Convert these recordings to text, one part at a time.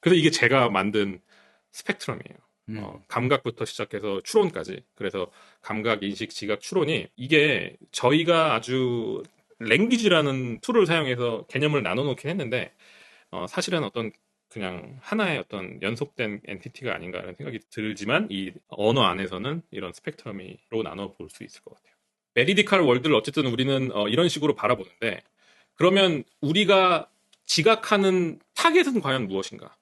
그래서 이게 제가 만든 스펙트럼이에요. 음. 감각부터 시작해서 추론까지. 그래서 감각, 인식, 지각, 추론이 이게 저희가 아주 랭귀지라는 툴을 사용해서 개념을 나눠놓긴 했는데 사실은 어떤 그냥 하나의 어떤 연속된 엔티티가 아닌가라는 생각이 들지만 이 언어 안에서는 이런 스펙트럼으로 나눠 볼 수 있을 것 같아요. 메리디칼 월드를 어쨌든 우리는 이런 식으로 바라보는데 그러면 우리가 지각하는 타겟은 과연 무엇인가?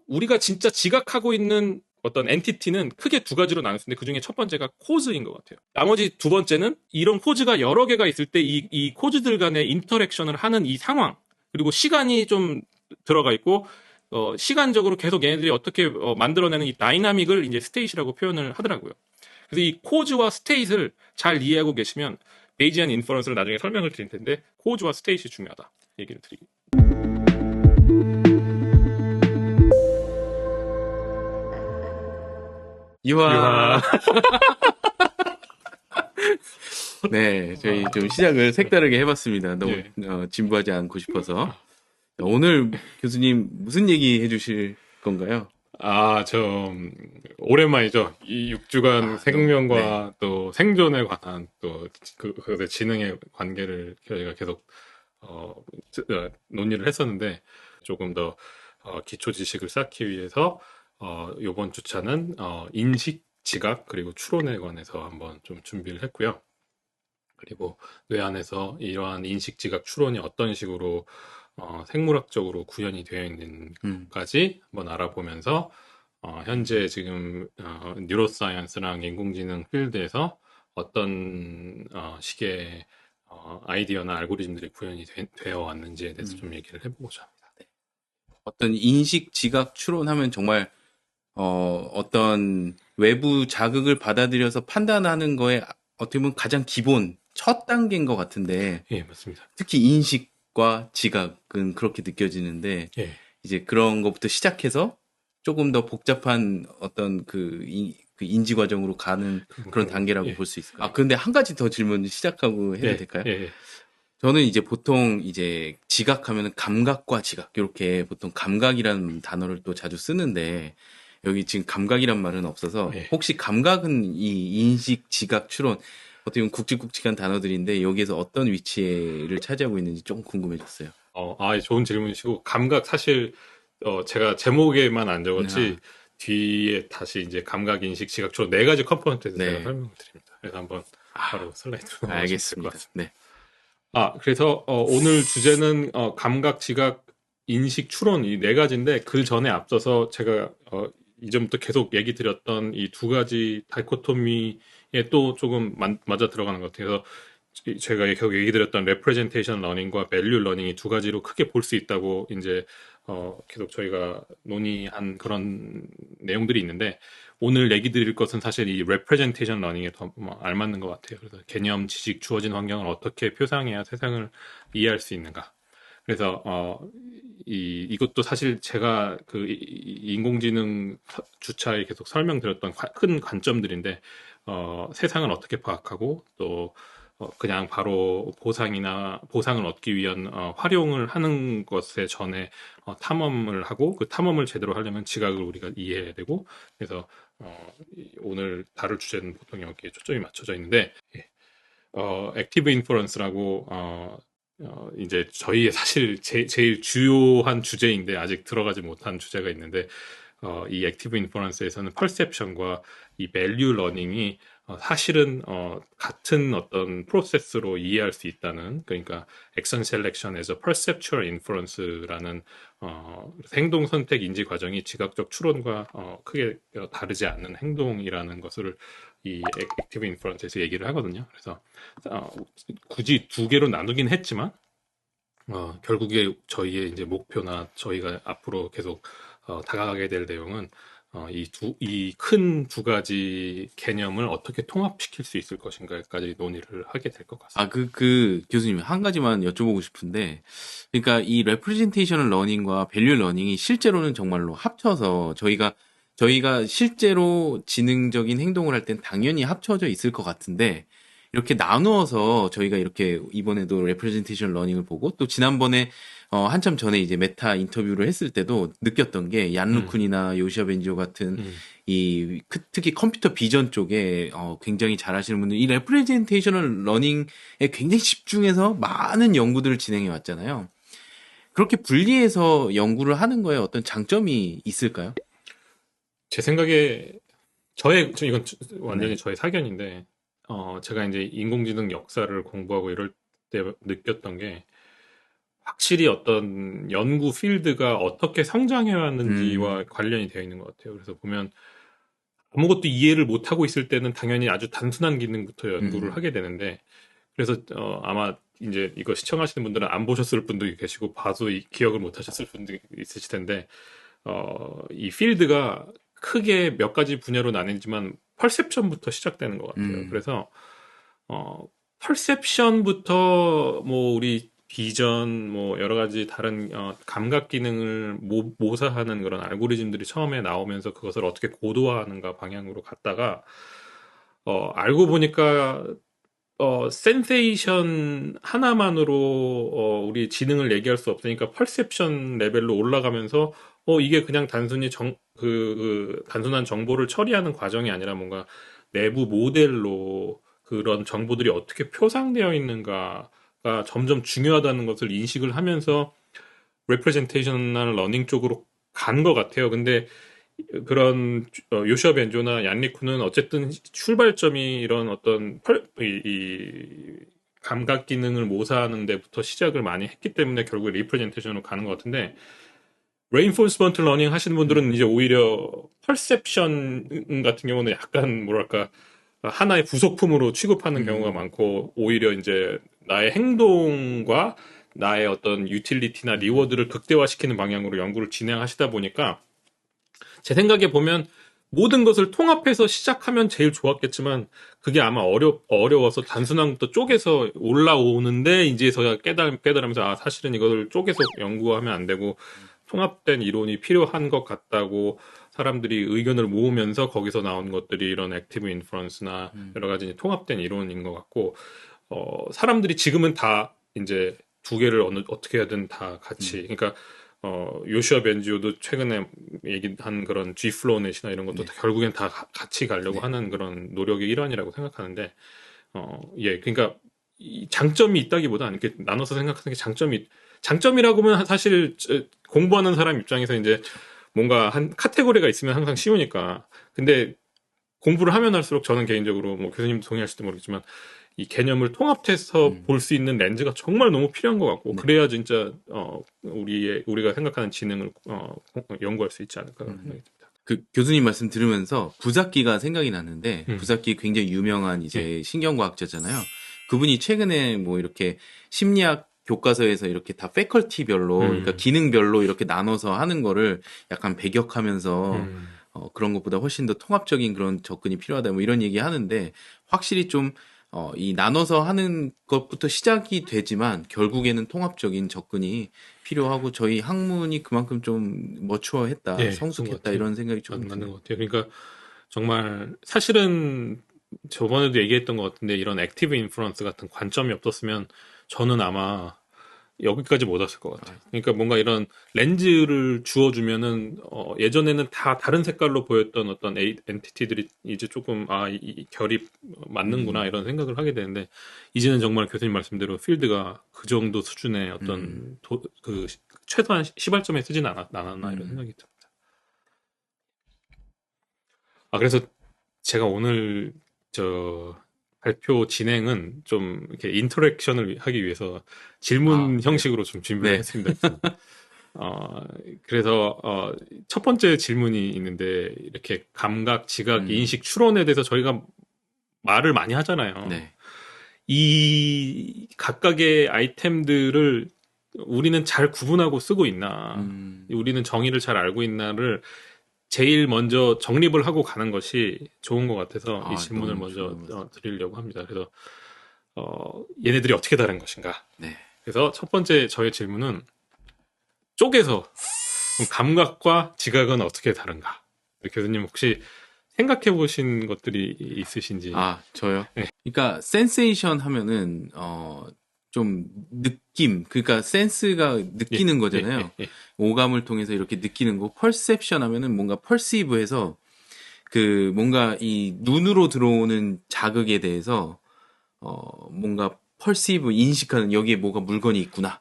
우리가 진짜 지각하고 있는 어떤 엔티티는 크게 두 가지로 나눌 수 있는데 그 중에 첫 번째가 코즈인 것 같아요. 나머지 두 번째는 이런 코즈가 여러 개가 있을 때 이 코즈들 간의 인터랙션을 하는 이 상황 그리고 시간이 좀 들어가 있고 시간적으로 계속 얘네들이 어떻게 만들어내는 이 다이나믹을 이제 스테이시라고 표현을 하더라고요. 그래서 이 코즈와 스테이트를 잘 이해하고 계시면 베이지안 인퍼런스를 나중에 설명을 드릴 텐데 코즈와 스테이트이 중요하다 얘기를 드리고 유하. 네, 저희 좀 시작을 색다르게 해봤습니다. 너무 예. 진부하지 않고 싶어서. 오늘 교수님 무슨 얘기 해주실 건가요? 좀 오랜만이죠. 이 6주간 생명과 또 생존에 관한 또 그 지능의 관계를 저희가 계속 논의를 했었는데 조금 더 기초 지식을 쌓기 위해서 이번 주차는 인식, 지각 그리고 추론에 관해서 한번 좀 준비를 했고요. 그리고 뇌 안에서 이러한 인식, 지각, 추론이 어떤 식으로 생물학적으로 구현이 되어 있는까지 한번 알아보면서 현재 지금 뉴로사이언스랑 인공지능 필드에서 어떤 식의 아이디어나 알고리즘들이 구현이 되어 왔는지에 대해서 좀 얘기를 해보고자 합니다. 어떤 인식, 지각, 추론하면 정말 어떤 외부 자극을 받아들여서 판단하는 거에 어떻게 보면 가장 기본 첫 단계인 것 같은데 예, 맞습니다. 특히 인식과 지각은 그렇게 느껴지는데 예. 이제 그런 것부터 시작해서 조금 더 복잡한 어떤 그 인지 과정으로 가는 그런 단계라고 예. 볼 수 있을까요? 그런데 한 가지 더 질문 시작하고 해도 예, 될까요? 예. 저는 이제 보통 이제 지각하면은 감각과 지각 이렇게 보통 감각이라는 단어를 또 자주 쓰는데 여기 지금 감각이란 말은 없어서 예. 혹시 감각은 이 인식, 지각, 추론 어떻게 보면 굵직굵직한 단어들인데 여기에서 어떤 위치를 차지하고 있는지 좀 궁금해졌어요. 좋은 질문이시고 감각 사실 제가 제목에만 안 적었지 뒤에 다시 이제 감각, 인식, 지각, 추론 네 가지 컴포넌트에서 제가 설명을 드립니다. 그래서 한번 바로 슬라이드로 넘어가시면 될 것 같습니다. 네. 그래서 오늘 주제는 감각, 지각, 인식, 추론 이 네 가지인데 그 전에 앞서서 제가 이전부터 계속 얘기 드렸던 이 두 가지 다이코토미에 또 조금 맞아 들어가는 것 같아요. 그래서 제가 계속 얘기 드렸던 레프레젠테이션 러닝과 밸류 러닝이 두 가지로 크게 볼 수 있다고 이제 계속 저희가 논의한 그런 내용들이 있는데 오늘 얘기 드릴 것은 사실 이 representation learning에 더 알맞는 것 같아요. 그래서 개념, 지식, 주어진 환경을 어떻게 표상해야 세상을 이해할 수 있는가. 그래서 이것도 사실 제가 그 인공지능 주차에 계속 설명드렸던 큰 관점들인데 세상을 어떻게 파악하고 또 그냥 바로 보상을 얻기 위한 활용을 하는 것에 전에 탐험을 하고 그 탐험을 제대로 하려면 지각을 우리가 이해해야 되고 그래서 오늘 다룰 주제는 보통 여기에 초점이 맞춰져 있는데 액티브 인퍼런스라고 이제 저희의 사실 제일 주요한 주제인데 아직 들어가지 못한 주제가 있는데 이 액티브 인퍼런스에서는 퍼셉션과 이 밸류 러닝이 사실은 같은 어떤 프로세스로 이해할 수 있다는 그러니까 액션 셀렉션에서 perceptual inference라는 행동 선택 인지 과정이 지각적 추론과 크게 다르지 않는 행동이라는 것을 이 액티브 인퍼런스에서 얘기를 하거든요. 그래서 굳이 두 개로 나누긴 했지만 결국에 저희의 이제 목표나 저희가 앞으로 계속 다가가게 될 내용은 이 큰 두 가지 개념을 어떻게 통합시킬 수 있을 것인가까지 논의를 하게 될 것 같습니다. 교수님, 한 가지만 여쭤보고 싶은데, 그러니까 이 레프레젠테이션 러닝과 밸류 러닝이 실제로는 정말로 합쳐서 저희가 실제로 지능적인 행동을 할 땐 당연히 합쳐져 있을 것 같은데, 이렇게 나누어서 저희가 이렇게 이번에도 레프레젠테이션 러닝을 보고 또 지난번에 한참 전에 이제 메타 인터뷰를 했을 때도 느꼈던 게 얀루쿤이나 요시아 벤지오 같은 특히 컴퓨터 비전 쪽에 굉장히 잘하시는 분들 이 레프레젠테이셔널 러닝에 굉장히 집중해서 많은 연구들을 진행해 왔잖아요. 그렇게 분리해서 연구를 하는 거에 어떤 장점이 있을까요? 제 생각에 이건 완전히 저의 사견인데, 제가 이제 인공지능 역사를 공부하고 이럴 때 느꼈던 게, 확실히 어떤 연구 필드가 어떻게 성장해 왔는지와 관련이 되어 있는 것 같아요. 그래서 보면 아무것도 이해를 못하고 있을 때는 당연히 아주 단순한 기능부터 연구를 하게 되는데, 그래서 아마 이제 이거 시청하시는 분들은 안 보셨을 분도 계시고 봐도 기억을 못 하셨을 분도 있으실 텐데, 이 필드가 크게 몇 가지 분야로 나뉘지만 퍼셉션부터 시작되는 것 같아요. 그래서 퍼셉션부터 뭐 우리 비전 뭐 여러 가지 다른 감각 기능을 모사하는 그런 알고리즘들이 처음에 나오면서 그것을 어떻게 고도화하는가 방향으로 갔다가 알고 보니까 센세이션 하나만으로 우리 지능을 얘기할 수 없으니까 퍼셉션 레벨로 올라가면서 이게 그냥 단순히 단순한 정보를 처리하는 과정이 아니라 뭔가 내부 모델로 그런 정보들이 어떻게 표상되어 있는가가 점점 중요하다는 것을 인식을 하면서 레프레젠테이셔널 러닝 쪽으로 간 것 같아요. 근데 그런 요시아 벤조나 얀리쿠는 어쨌든 출발점이 이런 어떤 이 감각 기능을 모사하는 데부터 시작을 많이 했기 때문에 결국에 리프레젠테이션으로 가는 것 같은데 레인포스먼트 러닝 하시는 분들은 이제 오히려 퍼셉션 같은 경우는 약간 뭐랄까 하나의 부속품으로 취급하는 경우가 많고 오히려 이제 나의 행동과 나의 어떤 유틸리티나 리워드를 극대화시키는 방향으로 연구를 진행하시다 보니까 제 생각에 보면 모든 것을 통합해서 시작하면 제일 좋았겠지만 그게 아마 어려워서 단순한 것도 쪼개서 올라오는데 이제서야 깨달으면서 사실은 이걸 쪼개서 연구하면 안 되고 통합된 이론이 필요한 것 같다고 사람들이 의견을 모으면서 거기서 나온 것들이 이런 액티브 인프런스나 여러 가지 통합된 이론인 것 같고 사람들이 지금은 다 이제 두 개를 어떻게 하든 다 같이 그러니까 요시아 벤지오도 최근에 얘기한 그런 G플로우넷이나 이런 것도 결국엔 다 같이 가려고 하는 그런 노력의 일환이라고 생각하는데, 예, 그러니까 이 장점이 있다기보다 이렇게 나눠서 생각하는 게 장점이라고 하면 사실 공부하는 사람 입장에서 이제 뭔가 한 카테고리가 있으면 항상 쉬우니까. 근데 공부를 하면 할수록 저는 개인적으로 뭐 교수님도 동의하실지 모르겠지만 이 개념을 통합해서 볼 수 있는 렌즈가 정말 너무 필요한 것 같고 그래야 진짜 우리가 생각하는 지능을 연구할 수 있지 않을까 생각이 듭니다. 그 교수님 말씀 들으면서 부사키가 생각이 났는데 부사키 굉장히 유명한 이제 신경과학자잖아요. 그분이 최근에 뭐 이렇게 심리학 교과서에서 이렇게 다 패컬티별로 그러니까 기능별로 이렇게 나눠서 하는 거를 약간 배격하면서 그런 것보다 훨씬 더 통합적인 그런 접근이 필요하다 뭐 이런 얘기 하는데 확실히 좀 이 나눠서 하는 것부터 시작이 되지만 결국에는 통합적인 접근이 필요하고 저희 학문이 그만큼 좀 머추어했다, 예, 성숙했다 이런 생각이 좀 맞는 드네요. 것 같아요. 그러니까 정말 사실은 저번에도 얘기했던 것 같은데 이런 액티브 인프루언스 같은 관점이 없었으면 저는 아마 여기까지 못 왔을 것 같아요. 그러니까 뭔가 이런 렌즈를 주어주면은 예전에는 다 다른 색깔로 보였던 어떤 엔티티들이 이제 조금 이 결이 맞는구나 이런 생각을 하게 되는데 이제는 정말 교수님 말씀대로 필드가 그 정도 수준의 어떤 그 최소한 시발점에 쓰진 않았나 이런 생각이 듭니다. 그래서 제가 오늘 저 발표 진행은 좀 이렇게 인터랙션을 하기 위해서 질문 형식으로 좀 준비를 했습니다. 그래서 첫 번째 질문이 있는데 이렇게 감각, 지각, 인식, 추론에 대해서 저희가 말을 많이 하잖아요. 네. 이 각각의 아이템들을 우리는 잘 구분하고 쓰고 있나, 우리는 정의를 잘 알고 있나를 제일 먼저 정립을 하고 가는 것이 좋은 것 같아서 이 질문을 먼저 드리려고 합니다. 그래서 얘네들이 어떻게 다른 것인가? 네. 그래서 첫 번째 저의 질문은 쪼개서 감각과 지각은 어떻게 다른가? 교수님 혹시 생각해 보신 것들이 있으신지? 저요? 네. 그러니까 센세이션 하면은 좀 느낌, 그러니까 센스가 느끼는 거잖아요. 오감을 통해서 이렇게 느끼는 거. 펄셉션 하면은 뭔가 펄시브해서 그 뭔가 이 눈으로 들어오는 자극에 대해서 뭔가 펄시브 인식하는 여기에 뭐가 물건이 있구나.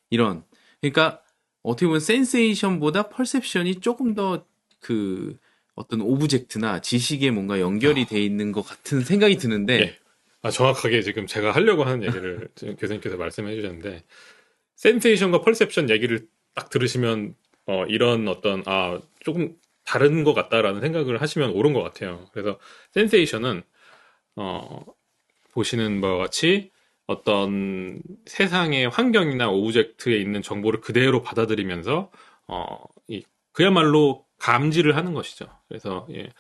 이런. 그러니까 어떻게 보면 센세이션보다 펄셉션이 조금 더 그 어떤 오브젝트나 지식에 뭔가 연결이 돼 있는 것 같은 생각이 드는데 예. 정확하게 지금 제가 하려고 하는 얘기를 지금 교수님께서 말씀해 주셨는데, 센세이션과 펄셉션 얘기를 딱 들으시면, 이런 어떤, 조금 다른 것 같다라는 생각을 하시면 옳은 것 같아요. 그래서 센세이션은, 어, 보시는 바와 같이 어떤 세상의 환경이나 오브젝트에 있는 정보를 그대로 받아들이면서, 그야말로 감지를 하는 것이죠. 그래서, 예,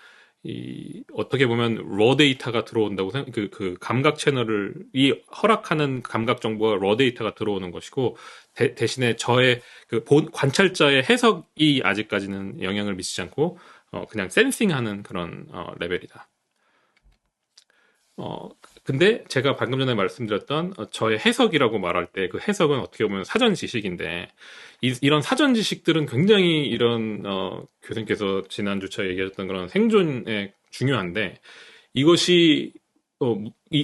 어떻게 보면 러 데이터가 들어온다고 그 감각 채널을 이 허락하는 감각 정보가 러 데이터가 들어오는 것이고, 대신에 저의 관찰자의 해석이 아직까지는 영향을 미치지 않고 그냥 센싱하는 그런 레벨이다. 근데 제가 방금 전에 말씀드렸던 저의 해석이라고 말할 때 그 해석은 어떻게 보면 사전 지식인데, 이런 사전 지식들은 굉장히 이런 교수님께서 지난주차 얘기하셨던 그런 생존에 중요한데, 이것이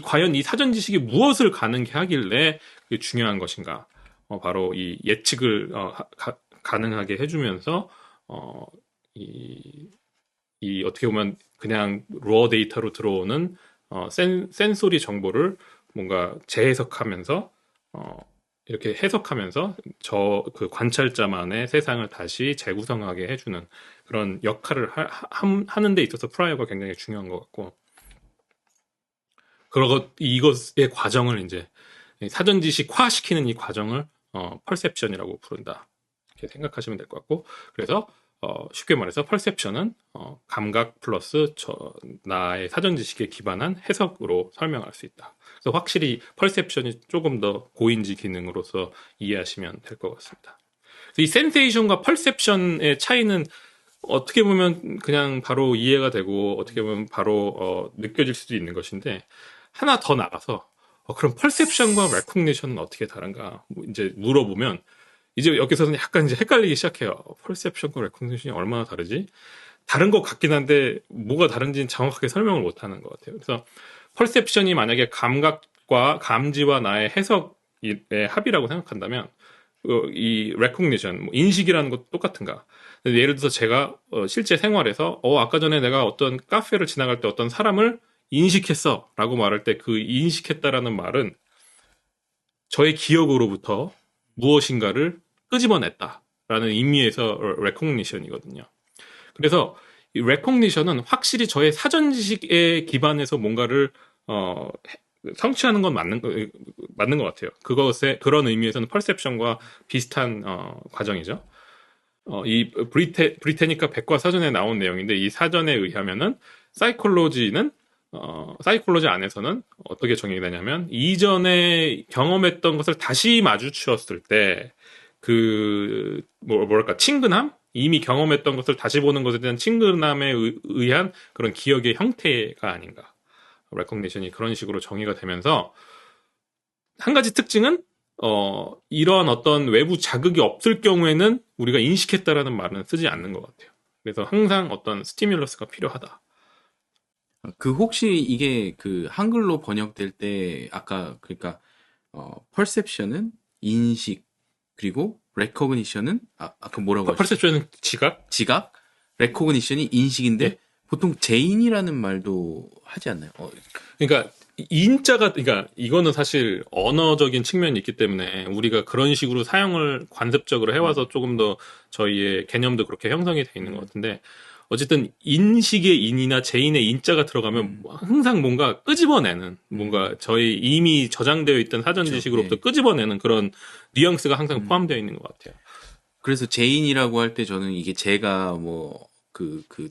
과연 이 사전 지식이 무엇을 가능케 하길래 그게 중요한 것인가? 바로 이 예측을 가능하게 해주면서 이 어떻게 보면 그냥 러 데이터로 들어오는 센소리 정보를 뭔가 재해석하면서 이렇게 해석하면서 그 관찰자만의 세상을 다시 재구성하게 해주는 그런 역할을 하는 데 있어서 프라이어가 굉장히 중요한 것 같고, 그러고 이것의 과정을 이제 사전 지식화시키는 이 과정을 펄셉션이라고 부른다. 이렇게 생각하시면 될 것 같고, 그래서 쉽게 말해서 펄셉션은 감각 플러스 나의 사전 지식에 기반한 해석으로 설명할 수 있다. 그래서 확실히 펄셉션이 조금 더 고인지 기능으로서 이해하시면 될 것 같습니다. 이 센세이션과 펄셉션의 차이는 어떻게 보면 그냥 바로 이해가 되고 어떻게 보면 바로 느껴질 수도 있는 것인데, 하나 더 나가서 그럼 펄셉션과 레코그니션은 어떻게 다른가 이제 물어보면, 이제 여기서는 약간 이제 헷갈리기 시작해요. 펄셉션과 레코그니션이 얼마나 다르지? 다른 것 같긴 한데 뭐가 다른지는 정확하게 설명을 못 하는 것 같아요. 그래서 펄셉션이 만약에 감각과 감지와 나의 해석의 합이라고 생각한다면, 이 recognition, 뭐 인식이라는 것도 똑같은가? 예를 들어서 제가 실제 생활에서 아까 전에 내가 어떤 카페를 지나갈 때 어떤 사람을 인식했어 라고 말할 때, 그 인식했다라는 말은 저의 기억으로부터 무엇인가를 끄집어냈다라는 의미에서 recognition이거든요. 그래서 이 recognition은 확실히 저의 사전 지식에 기반해서 뭔가를 성취하는 건 맞는 것 같아요. 그런 의미에서는 perception과 비슷한 과정이죠. 이 브리테니카 백과사전에 나온 내용인데, 이 사전에 의하면은 사이콜로지 안에서는 어떻게 정의가 되냐면, 이전에 경험했던 것을 다시 마주치었을 때 뭐랄까 친근함? 이미 경험했던 것을 다시 보는 것에 대한 친근함에 의한 그런 기억의 형태가 아닌가. 레코그니션이 그런 식으로 정의가 되면서, 한 가지 특징은 이러한 어떤 외부 자극이 없을 경우에는 우리가 인식했다라는 말은 쓰지 않는 것 같아요. 그래서 항상 어떤 스티뮬러스가 필요하다. 그 혹시 이게 그 한글로 번역될 때 아까 그러니까 perception은 인식 그리고 recognition은 아까 뭐라고 하셨죠? 퍼셉션은 지각, recognition이 인식인데 예. 보통 제인이라는 말도 하지 않나요? 그러니까 그러니까 이거는 사실 언어적인 측면이 있기 때문에 우리가 그런 식으로 사용을 관습적으로 해와서 조금 더 저희의 개념도 그렇게 형성이 돼 있는 것 같은데, 어쨌든 인식의 인이나 제인의 인자가 들어가면 항상 뭔가 끄집어내는, 뭔가 저희 이미 저장되어 있던 사전 그렇죠. 지식으로부터 네. 끄집어내는 그런 뉘앙스가 항상 포함되어 있는 것 같아요. 그래서 제인이라고 할 때 저는 이게 제가 뭐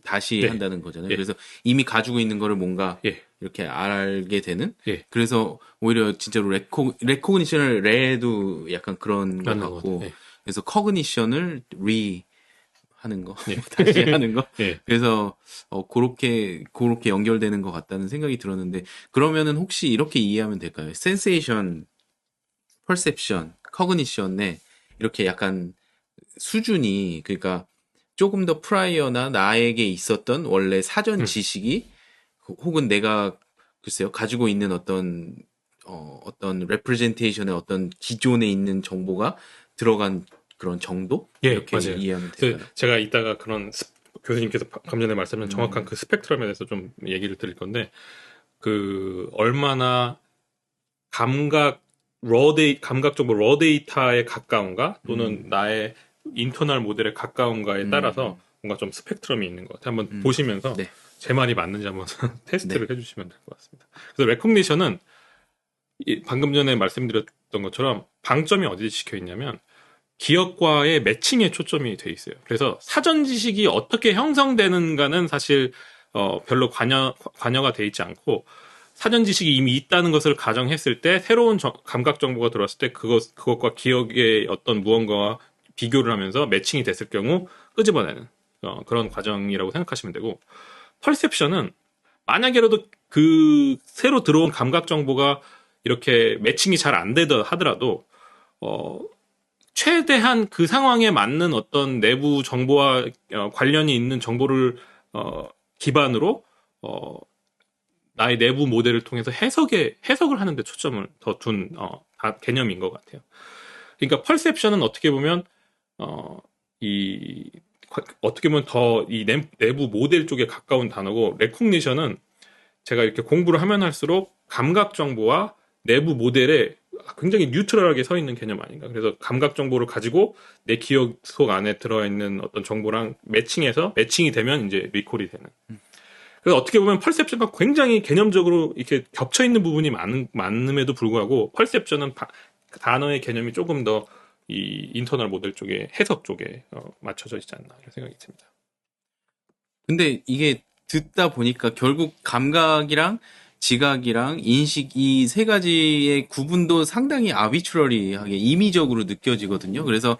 다시 네. 한다는 거잖아요. 예. 그래서 이미 가지고 있는 거를 뭔가 예. 이렇게 알게 되는. 예. 그래서 오히려 진짜로 레코그니션을 레도 약간 그런 것 맞는 것 같고, 같아요. 예. 그래서 커그니션을 리 하는 거, 예. 다시 하는 거. 예. 그래서 그렇게 연결되는 것 같다는 생각이 들었는데, 그러면은 혹시 이렇게 이해하면 될까요? 센세이션 퍼셉션, 커그니션에 이렇게 약간 수준이 그러니까 조금 더 프라이어나 나에게 있었던 원래 사전 음. 지식이 혹은 내가 글쎄요 가지고 있는 어떤 레프레젠테이션의 어떤 기존에 있는 정보가 들어간 그런 정도 예, 이렇게 맞아요. 이해하면 그 될까요? 제가 이따가 그런 교수님께서 방금 전에 말씀하신 정확한 음, 그 스펙트럼에 대해서 좀 얘기를 드릴 건데, 그 얼마나 감각적으로 러 데이터에 가까운가 또는 음, 나의 인터널 모델에 가까운가에 따라서 음, 뭔가 좀 스펙트럼이 있는 것 같아요. 한번 음. 보시면서 네, 제 말이 맞는지 한번 네, 테스트를 해주시면 될 것 같습니다. 그래서 레코그니션은 방금 전에 말씀드렸던 것처럼 방점이 어디에 찍혀 있냐면 기억과의 매칭에 초점이 돼 있어요. 그래서 사전 지식이 어떻게 형성되는가는 사실 별로 관여가 돼 있지 않고, 사전 지식이 이미 있다는 것을 가정했을 때 새로운 감각 정보가 들어왔을 때 그것과 기억의 어떤 무언가와 비교를 하면서 매칭이 됐을 경우 끄집어내는 그런 과정이라고 생각하시면 되고, 펄셉션은 만약에라도 그 새로 들어온 감각 정보가 이렇게 매칭이 잘 안 되더 하더라도 어, 최대한 그 상황에 맞는 어떤 내부 정보와 관련이 있는 정보를 어, 기반으로 어, 나의 내부 모델을 통해서 해석을 하는데 초점을 더 둔 개념인 것 같아요. 그러니까 펄셉션은 어떻게 보면 어, 이 어떻게 보면 더 이 내부 모델 쪽에 가까운 단어고, 레코그니션은 제가 이렇게 공부를 하면 할수록 감각 정보와 내부 모델에 굉장히 뉴트럴하게 서 있는 개념 아닌가. 그래서 감각 정보를 가지고 내 기억 속 안에 들어있는 어떤 정보랑 매칭해서 매칭이 되면 이제 리콜이 되는. 그래서 어떻게 보면 펄셉션과 굉장히 개념적으로 이렇게 겹쳐 있는 부분이 많음에도 불구하고, 펄셉션은 단어의 개념이 조금 더 이 인터널 모델 쪽에, 해석 쪽에 맞춰져 있지 않나 이런 생각이 듭니다. 근데 이게 듣다 보니까 결국 감각이랑 지각이랑 인식 이 세 가지의 구분도 상당히 아비트러리하게 임의적으로 느껴지거든요. 그래서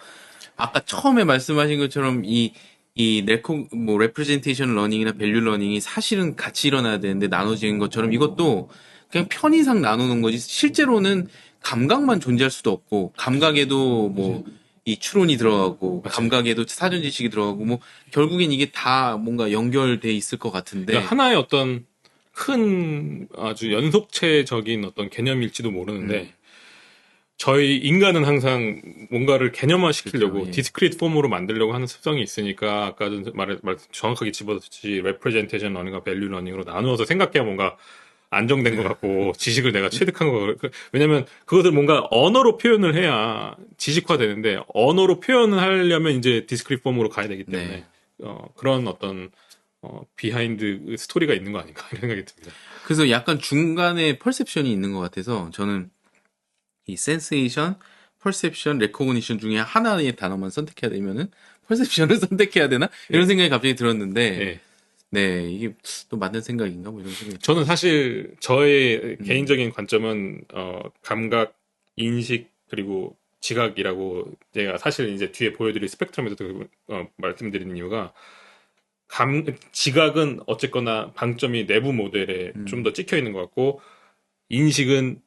아까 처음에 말씀하신 것처럼 이 레프레젠테이션 러닝이나 밸류 러닝이 사실은 같이 일어나야 되는데 나눠지는 것처럼 이것도 그냥 편의상 나누는 거지 실제로는 감각만 존재할 수도 없고 감각에도 뭐 이 추론이 들어가고 맞아요. 감각에도 사전 지식이 들어가고 뭐 결국엔 이게 다 뭔가 연결돼 있을 것 그러니까 같은데 하나의 어떤 큰 아주 연속체적인 어떤 개념일지도 모르는데, 음 저희 인간은 항상 뭔가를 개념화 그렇죠 시키려고 예 디스크리트 폼으로 만들려고 하는 습성이 있으니까, 아까 말 정확하게 집어넣듯이 레프레젠테이션 러닝과 밸류 러닝으로 나누어서 생각해야 뭔가 안정된 것 같고 지식을 내가 취득한 거. 왜냐면 그것을 뭔가 언어로 표현을 해야 지식화되는데, 언어로 표현을 하려면 이제 디스크리트 폼으로 가야 되기 네. 때문에 그런 어떤 비하인드 스토리가 있는 거 아닌가 이런 생각이 듭니다. 그래서 약간 중간에 펄셉션이 있는 것 같아서 저는 이 센세이션, 퍼셉션, 레코그니션 중에 하나의 단어만 선택해야 되면은 퍼셉션을 선택해야 되나? 이런 예, 생각이 갑자기 들었는데, 예. 네, 이게 또 맞는 생각인가? 뭐 이런 생각이. 저는 사실 저의 음, 개인적인 관점은 감각, 인식 그리고 지각이라고, 제가 사실 이제 뒤에 보여드릴 스펙트럼에서도 말씀드리는 이유가, 지각은 어쨌거나 방점이 내부 모델에 좀 더 음, 찍혀 있는 것 같고, 인식은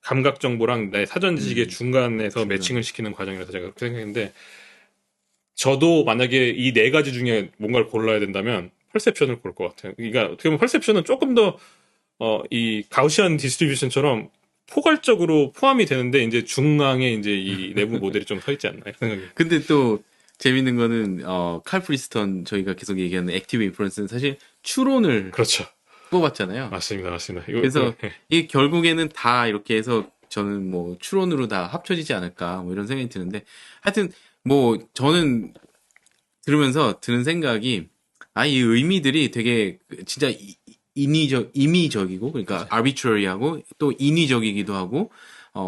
감각 정보랑 내 사전 지식의 중간에서 매칭을 중간에. 시키는 과정이라서 제가 그렇게 생각했는데, 저도 만약에 이 네 가지 중에 뭔가를 골라야 된다면 펄셉션을 고를 것 같아요. 그러니까 어떻게 보면 펄셉션은 조금 더 이 가우시안 디스트리뷰션처럼 포괄적으로 포함이 되는데, 이제 중앙에 이제 이 내부 모델이 좀 서 있지 않나 생각이. 근데 또 재밌는 거는, 칼 프리스턴 저희가 계속 얘기하는 액티브 인프런스는 사실 추론을 그렇죠. 뽑았잖아요. 맞습니다, 맞습니다. 이거 그래서 이게 결국에는 다 이렇게 해서 저는 뭐 추론으로 다 합쳐지지 않을까 뭐 이런 생각이 드는데 하여튼 뭐 저는 들으면서 드는 생각이 이 의미들이 되게 진짜 임의적이고 그러니까 맞아요. arbitrary하고 또 인위적이기도 하고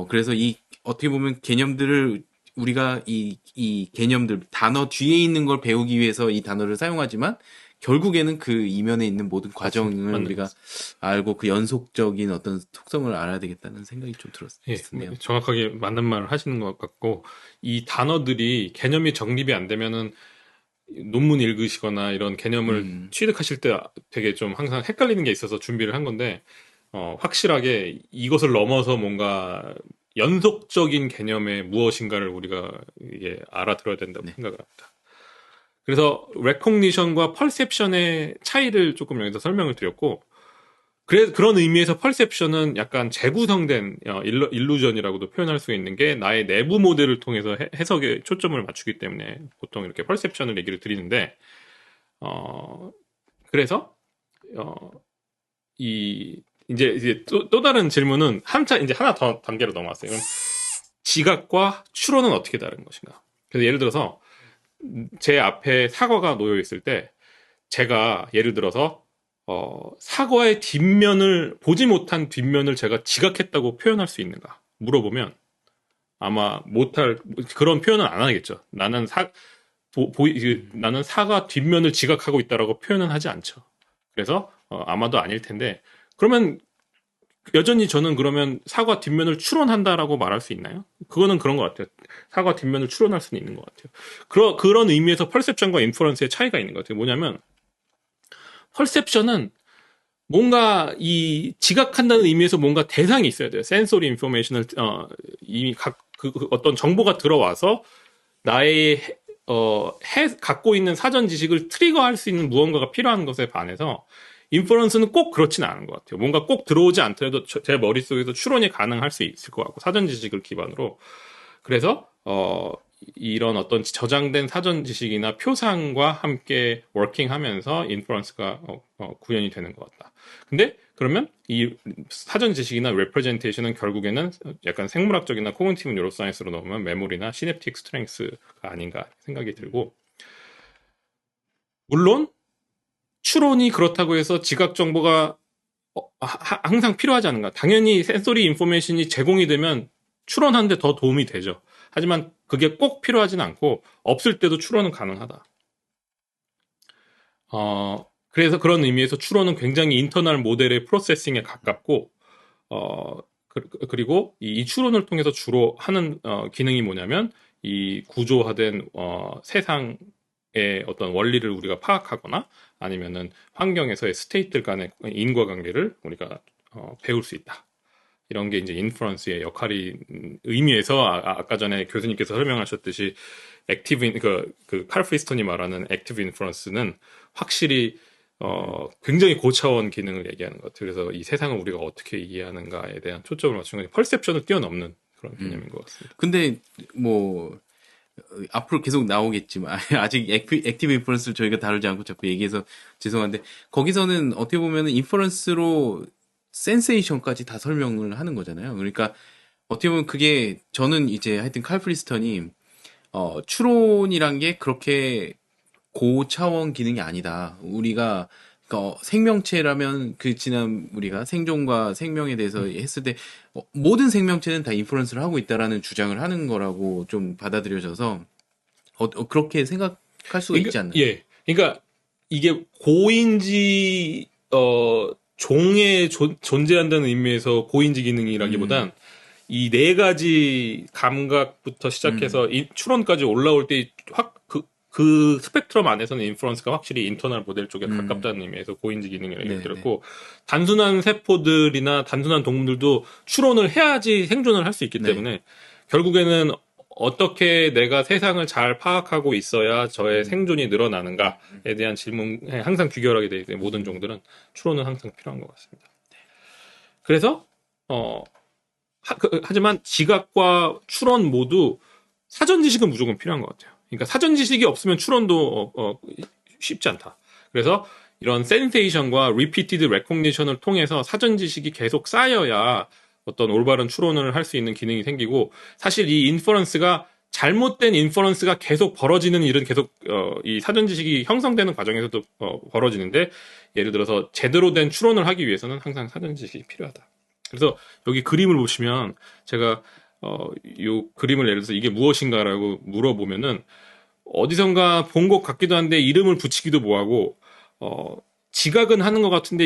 그래서 이 어떻게 보면 개념들을 우리가 이 개념들 단어 뒤에 있는 걸 배우기 위해서 이 단어를 사용하지만 결국에는 그 이면에 있는 모든 맞습니다. 과정을 맞는 우리가 말씀. 알고 그 연속적인 어떤 속성을 알아야 되겠다는 생각이 좀 예, 드네요. 정확하게 맞는 말을 하시는 것 같고, 이 단어들이 개념이 정립이 안 되면은 논문 읽으시거나 이런 개념을 음, 취득하실 때 되게 좀 항상 헷갈리는 게 있어서 준비를 한 건데, 확실하게 이것을 넘어서 뭔가 연속적인 개념의 무엇인가를 우리가 이게 알아들어야 된다고 네. 생각을 합니다. 그래서 recognition과 perception의 차이를 조금 여기서 설명을 드렸고, 그런 의미에서 perception은 약간 재구성된 일루전이라고도 표현할 수 있는 게 나의 내부 모델을 통해서 해석에 초점을 맞추기 때문에 보통 이렇게 perception을 얘기를 드리는데, 그래서 이제 또 다른 질문은 이제 하나 더 단계로 넘어왔어요. 그럼 지각과 추론은 어떻게 다른 것인가? 그래서 예를 들어서 제 앞에 사과가 놓여 있을 때 제가 예를 들어서 사과의 뒷면을 보지 못한 뒷면을 제가 지각했다고 표현할 수 있는가? 물어보면 아마 못할 그런 표현은 안 하겠죠. 나는 사과 뒷면을 지각하고 있다라고 표현은 하지 않죠. 그래서 아마도 아닐 텐데 그러면 여전히 저는 그러면 사과 뒷면을 추론한다라고 말할 수 있나요? 그거는 그런 것 같아요. 사과 뒷면을 추론할 수는 있는 것 같아요. 그런 의미에서 펄셉션과 인퍼런스의 차이가 있는 것 같아요. 뭐냐면 펄셉션은 뭔가 이 지각한다는 의미에서 뭔가 대상이 있어야 돼요. 센소리 인포메이션을 이미 어떤 정보가 들어와서 나의 갖고 있는 사전 지식을 트리거할 수 있는 무언가가 필요한 것에 반해서 인퍼런스는 꼭 그렇지는 않은 것 같아요. 뭔가 꼭 들어오지 않더라도 제 머릿속에서 추론이 가능할 수 있을 것 같고 사전 지식을 기반으로 그래서 이런 어떤 저장된 사전 지식이나 표상과 함께 워킹하면서 인퍼런스가 구현이 되는 것 같다. 근데 그러면 이 사전 지식이나 레프레젠테이션은 결국에는 약간 생물학적이나 코그니티브 뉴로사이언스로 넘으면 메모리나 시냅틱 스트렝스가 아닌가 생각이 들고 물론 추론이 그렇다고 해서 지각 정보가 항상 필요하지 않은가. 당연히 센소리 인포메이션이 제공이 되면 추론하는데 더 도움이 되죠. 하지만 그게 꼭 필요하진 않고 없을 때도 추론은 가능하다. 그래서 그런 의미에서 추론은 굉장히 인터널 모델의 프로세싱에 가깝고 그리고 이 추론을 통해서 주로 하는 기능이 뭐냐면 이 구조화된 세상의 어떤 원리를 우리가 파악하거나 아니면은 환경에서의 스테이트 간의 인과관계를 우리가 배울 수 있다. 이런 게 이제 인퍼런스의 역할이 의미에서 아까 전에 교수님께서 설명하셨듯이 액티브 칼 프리스톤이 말하는 액티브 인퍼런스는 확실히 굉장히 고차원 기능을 얘기하는 것 같아요. 그래서 이 세상을 우리가 어떻게 이해하는가에 대한 초점을 맞춘 거지 펄셉션을 뛰어넘는 그런 개념인 것 같습니다. 근데 뭐 앞으로 계속 나오겠지만 아직 액티브 인퍼런스를 저희가 다루지 않고 자꾸 얘기해서 죄송한데 거기서는 어떻게 보면은 인퍼런스로 센세이션까지 다 설명을 하는 거잖아요. 그러니까 어떻게 보면 그게 저는 이제 하여튼 칼 프리스턴이 추론이란 게 그렇게 고차원 기능이 아니다. 우리가 그러니까 생명체라면 그 지난 우리가 생존과 생명에 대해서 했을 때 모든 생명체는 다 인퍼런스를 하고 있다라는 주장을 하는 거라고 좀 받아들여져서 그렇게 생각할 수가 있지 않나요? 예. 그러니까 이게 고인지 종에 존재한다는 의미에서 고인지 기능이라기보단 이 네 가지 감각부터 시작해서 이 추론까지 올라올 때 그 스펙트럼 안에서는 인퍼런스가 확실히 인터널 모델 쪽에 가깝다는 의미에서 고인지 기능이라고 얘기했고 단순한 세포들이나 단순한 동물들도 추론을 해야지 생존을 할 수 있기 때문에 결국에는 어떻게 내가 세상을 잘 파악하고 있어야 저의 생존이 늘어나는가에 대한 질문에 항상 귀결하게 되기 때문에 모든 종들은 추론은 항상 필요한 것 같습니다. 그래서 하지만 지각과 추론 모두 사전 지식은 무조건 필요한 것 같아요. 그러니까 사전 지식이 없으면 추론도 쉽지 않다. 그래서 이런 센세이션과 리피티드 레코그니션을 통해서 사전 지식이 계속 쌓여야 어떤 올바른 추론을 할 수 있는 기능이 생기고 사실 이 인퍼런스가 잘못된 인퍼런스가 계속 벌어지는 일은 계속 이 사전 지식이 형성되는 과정에서도 벌어지는데 예를 들어서 제대로 된 추론을 하기 위해서는 항상 사전 지식이 필요하다. 그래서 여기 그림을 보시면 제가 요 그림을 예를 들어서 이게 무엇인가라고 물어보면은 어디선가 본 것 같기도 한데 이름을 붙이기도 뭐하고 지각은 하는 것 같은데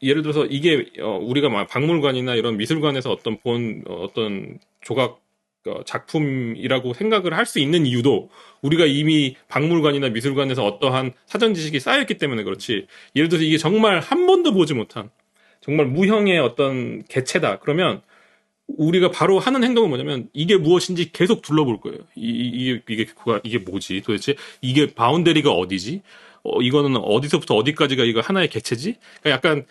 예를 들어서 이게 우리가 막 박물관이나 이런 미술관에서 어떤 조각 작품이라고 생각을 할 수 있는 이유도 우리가 이미 박물관이나 미술관에서 어떠한 사전 지식이 쌓였기 때문에 그렇지. 예를 들어서 이게 정말 한 번도 보지 못한 정말 무형의 어떤 개체다. 그러면 우리가 바로 하는 행동은 뭐냐면 이게 무엇인지 계속 둘러볼 거예요. 이게 뭐지? 도대체 이게 바운더리가 어디지? 이거는 어디서부터 어디까지가 이거 하나의 개체지? 그러니까 약간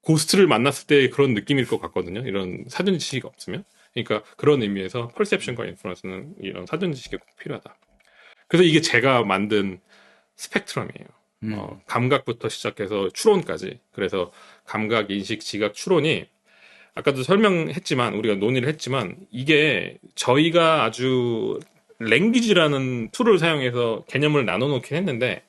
고스트를 만났을 때 그런 느낌일 것 같거든요. 이런 사전 지식이 없으면. 그러니까 그런 의미에서 퍼셉션과 인퍼런스는 이런 사전 지식이 꼭 필요하다. 그래서 이게 제가 만든 스펙트럼이에요. 감각부터 시작해서 추론까지. 그래서 감각, 인식, 지각, 추론이 아까도 설명했지만 우리가 논의를 했지만 이게 저희가 아주 랭귀지라는 툴을 사용해서 개념을 나눠놓긴 했는데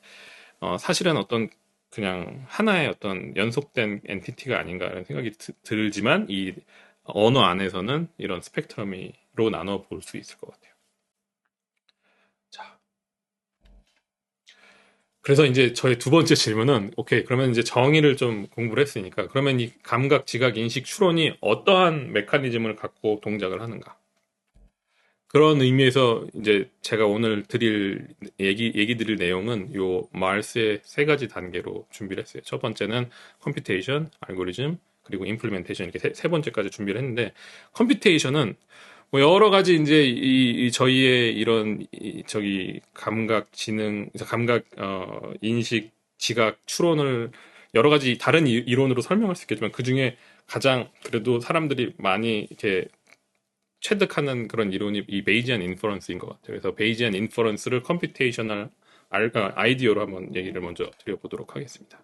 사실은 어떤 그냥 하나의 어떤 연속된 엔티티가 아닌가라는 생각이 들지만 이 언어 안에서는 이런 스펙트럼으로 나눠 볼 수 있을 것 같아요. 자, 그래서 이제 저의 두 번째 질문은 오케이 그러면 이제 정의를 좀 공부를 했으니까 그러면 이 감각, 지각, 인식, 추론이 어떠한 메커니즘을 갖고 동작을 하는가? 그런 의미에서 이제 제가 오늘 드릴 얘기 드릴 내용은 요 마르스의 세 가지 단계로 준비를 했어요. 첫 번째는 컴퓨테이션, 알고리즘, 그리고 임플리멘테이션 이렇게 세 번째까지 준비를 했는데 컴퓨테이션은 뭐 여러 가지 이제 이 저희의 이런 저기 감각, 지능, 감각, 인식, 지각, 추론을 여러 가지 다른 이론으로 설명할 수 있겠지만 그 중에 가장 그래도 사람들이 많이 이렇게 체득하는 그런 이론이 이 베이지안 인퍼런스인 것 같아요. 그래서 베이지안 인퍼런스를 컴퓨테이셔널 아이디어로 한번 얘기를 먼저 드려보도록 하겠습니다.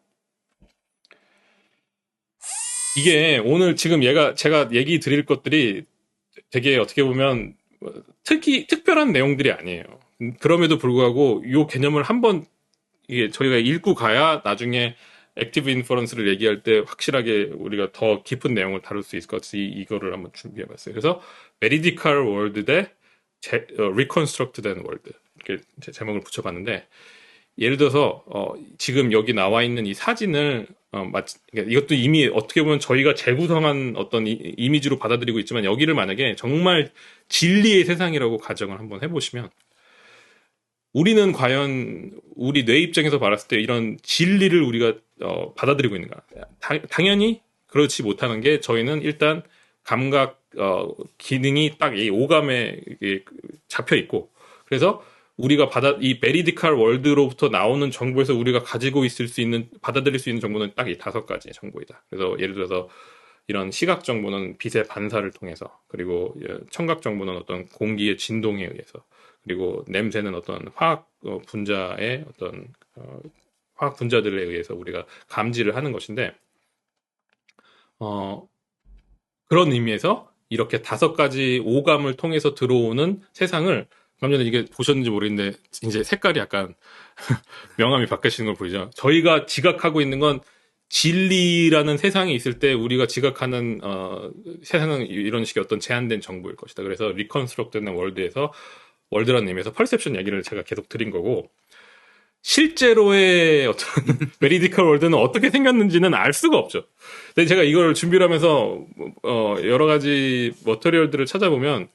이게 오늘 지금 제가 얘기 드릴 것들이 되게 어떻게 보면 특별한 내용들이 아니에요. 그럼에도 불구하고 이 개념을 한번 이게 저희가 읽고 가야 나중에 액티브 인퍼런스를 얘기할 때 확실하게 우리가 더 깊은 내용을 다룰 수 있을 것 같아서 이거를 한번 준비해봤어요. 그래서 메리디칼 월드 대 리컨스트럭트 된 월드 이렇게 제목을 붙여봤는데 예를 들어서 지금 여기 나와 있는 이 사진을 그러니까 이것도 이미 어떻게 보면 저희가 재구성한 어떤 이미지로 받아들이고 있지만 여기를 만약에 정말 진리의 세상이라고 가정을 한번 해보시면 우리는 과연 우리 뇌 입장에서 봤을 때 이런 진리를 우리가 받아들이고 있는가? 당연히 그렇지 못하는 게 저희는 일단 감각 기능이 딱 이 오감에 잡혀 있고 그래서 우리가 이 베리디칼 월드로부터 나오는 정보에서 우리가 가지고 있을 수 있는 받아들일 수 있는 정보는 딱 이 5가지의 정보이다. 그래서 예를 들어서 이런 시각 정보는 빛의 반사를 통해서 그리고 청각 정보는 어떤 공기의 진동에 의해서 그리고 냄새는 어떤 화학 분자의 어떤 화학 분자들에 의해서 우리가 감지를 하는 것인데 그런 의미에서 이렇게 5가지 오감을 통해서 들어오는 세상을 방금 전에 이게 보셨는지 모르겠는데 이제 색깔이 약간 명암이 바뀌시는 걸 보이죠. 저희가 지각하고 있는 건 진리라는 세상이 있을 때 우리가 지각하는 세상은 이런 식의 어떤 제한된 정보일 것이다. 그래서 리컨스트럭트된 월드라는 의미에서 퍼셉션 얘기를 제가 계속 드린 거고 실제로의 어떤 메리디컬 월드는 어떻게 생겼는지는 알 수가 없죠. 근데 제가 이걸 준비를 하면서 여러 가지 머터리얼들을 찾아보면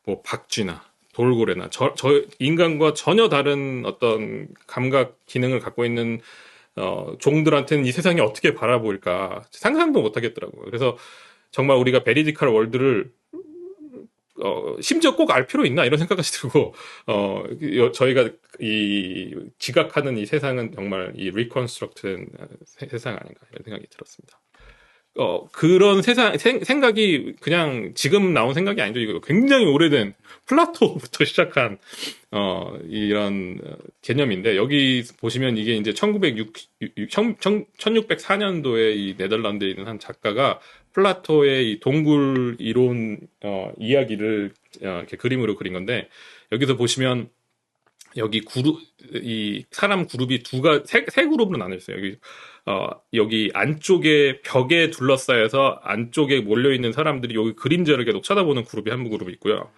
뭐 박쥐나 돌고래나 저 인간과 전혀 다른 어떤 감각 기능을 갖고 있는 종들한테는 이 세상이 어떻게 바라보일까 상상도 못 하겠더라고요. 그래서 정말 우리가 베리디컬 월드를 심지어 꼭 알 필요 있나 이런 생각까지 들고 저희가 이 지각하는 이 세상은 정말 이 리컨스트럭트된 세상 아닌가 이런 생각이 들었습니다. 그런 생각이 그냥 지금 나온 생각이 아니죠. 이거 굉장히 오래된 플라토부터 시작한 이런 개념인데 여기 보시면 이게 이제 1604년도에 이 네덜란드에 있는 한 작가가 플라토의 이 동굴 이론 이야기를 이렇게 그림으로 그린 건데 여기서 보시면 여기 이 사람 그룹이 세 그룹으로 나눠 있어요. 여기 안쪽에 벽에 둘러싸여서 안쪽에 몰려있는 사람들이 여기 그림자를 계속 쳐다보는 그룹이 한 그룹이 있고요.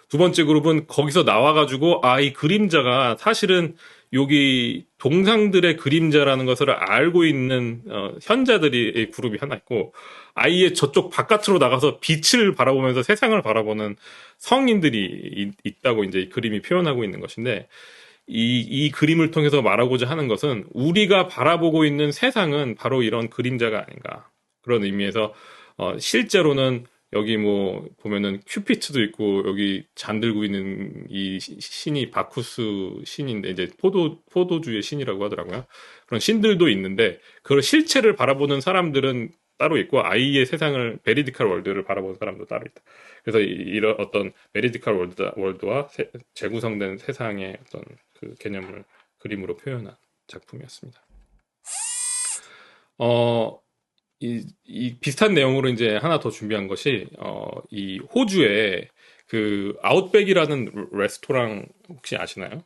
두 번째 그룹은 거기서 나와가지고 이 그림자가 사실은 여기 동상들의 그림자라는 것을 알고 있는 현자들이 그룹이 하나 있고 아예 저쪽 바깥으로 나가서 빛을 바라보면서 세상을 바라보는 성인들이 있다고 이제 이 그림이 표현하고 있는 것인데 이 그림을 통해서 말하고자 하는 것은 우리가 바라보고 있는 세상은 바로 이런 그림자가 아닌가. 그런 의미에서 실제로는 여기 뭐 보면은 큐피트도 있고 여기 잔들고 있는 이 신이 바쿠스 신인데 이제 포도주의 신이라고 하더라고요. 그런 신들도 있는데 그런 실체를 바라보는 사람들은 따로 있고 아이의 세상을 베리디컬 월드를 바라보는 사람도 따로 있다. 그래서 이런 어떤 베리디컬 월드와 재구성된 세상의 어떤 그 개념을 그림으로 표현한 작품이었습니다. 어, 이 비슷한 내용으로 이제 하나 더 준비한 것이 이 호주에 그 아웃백이라는 레스토랑 혹시 아시나요?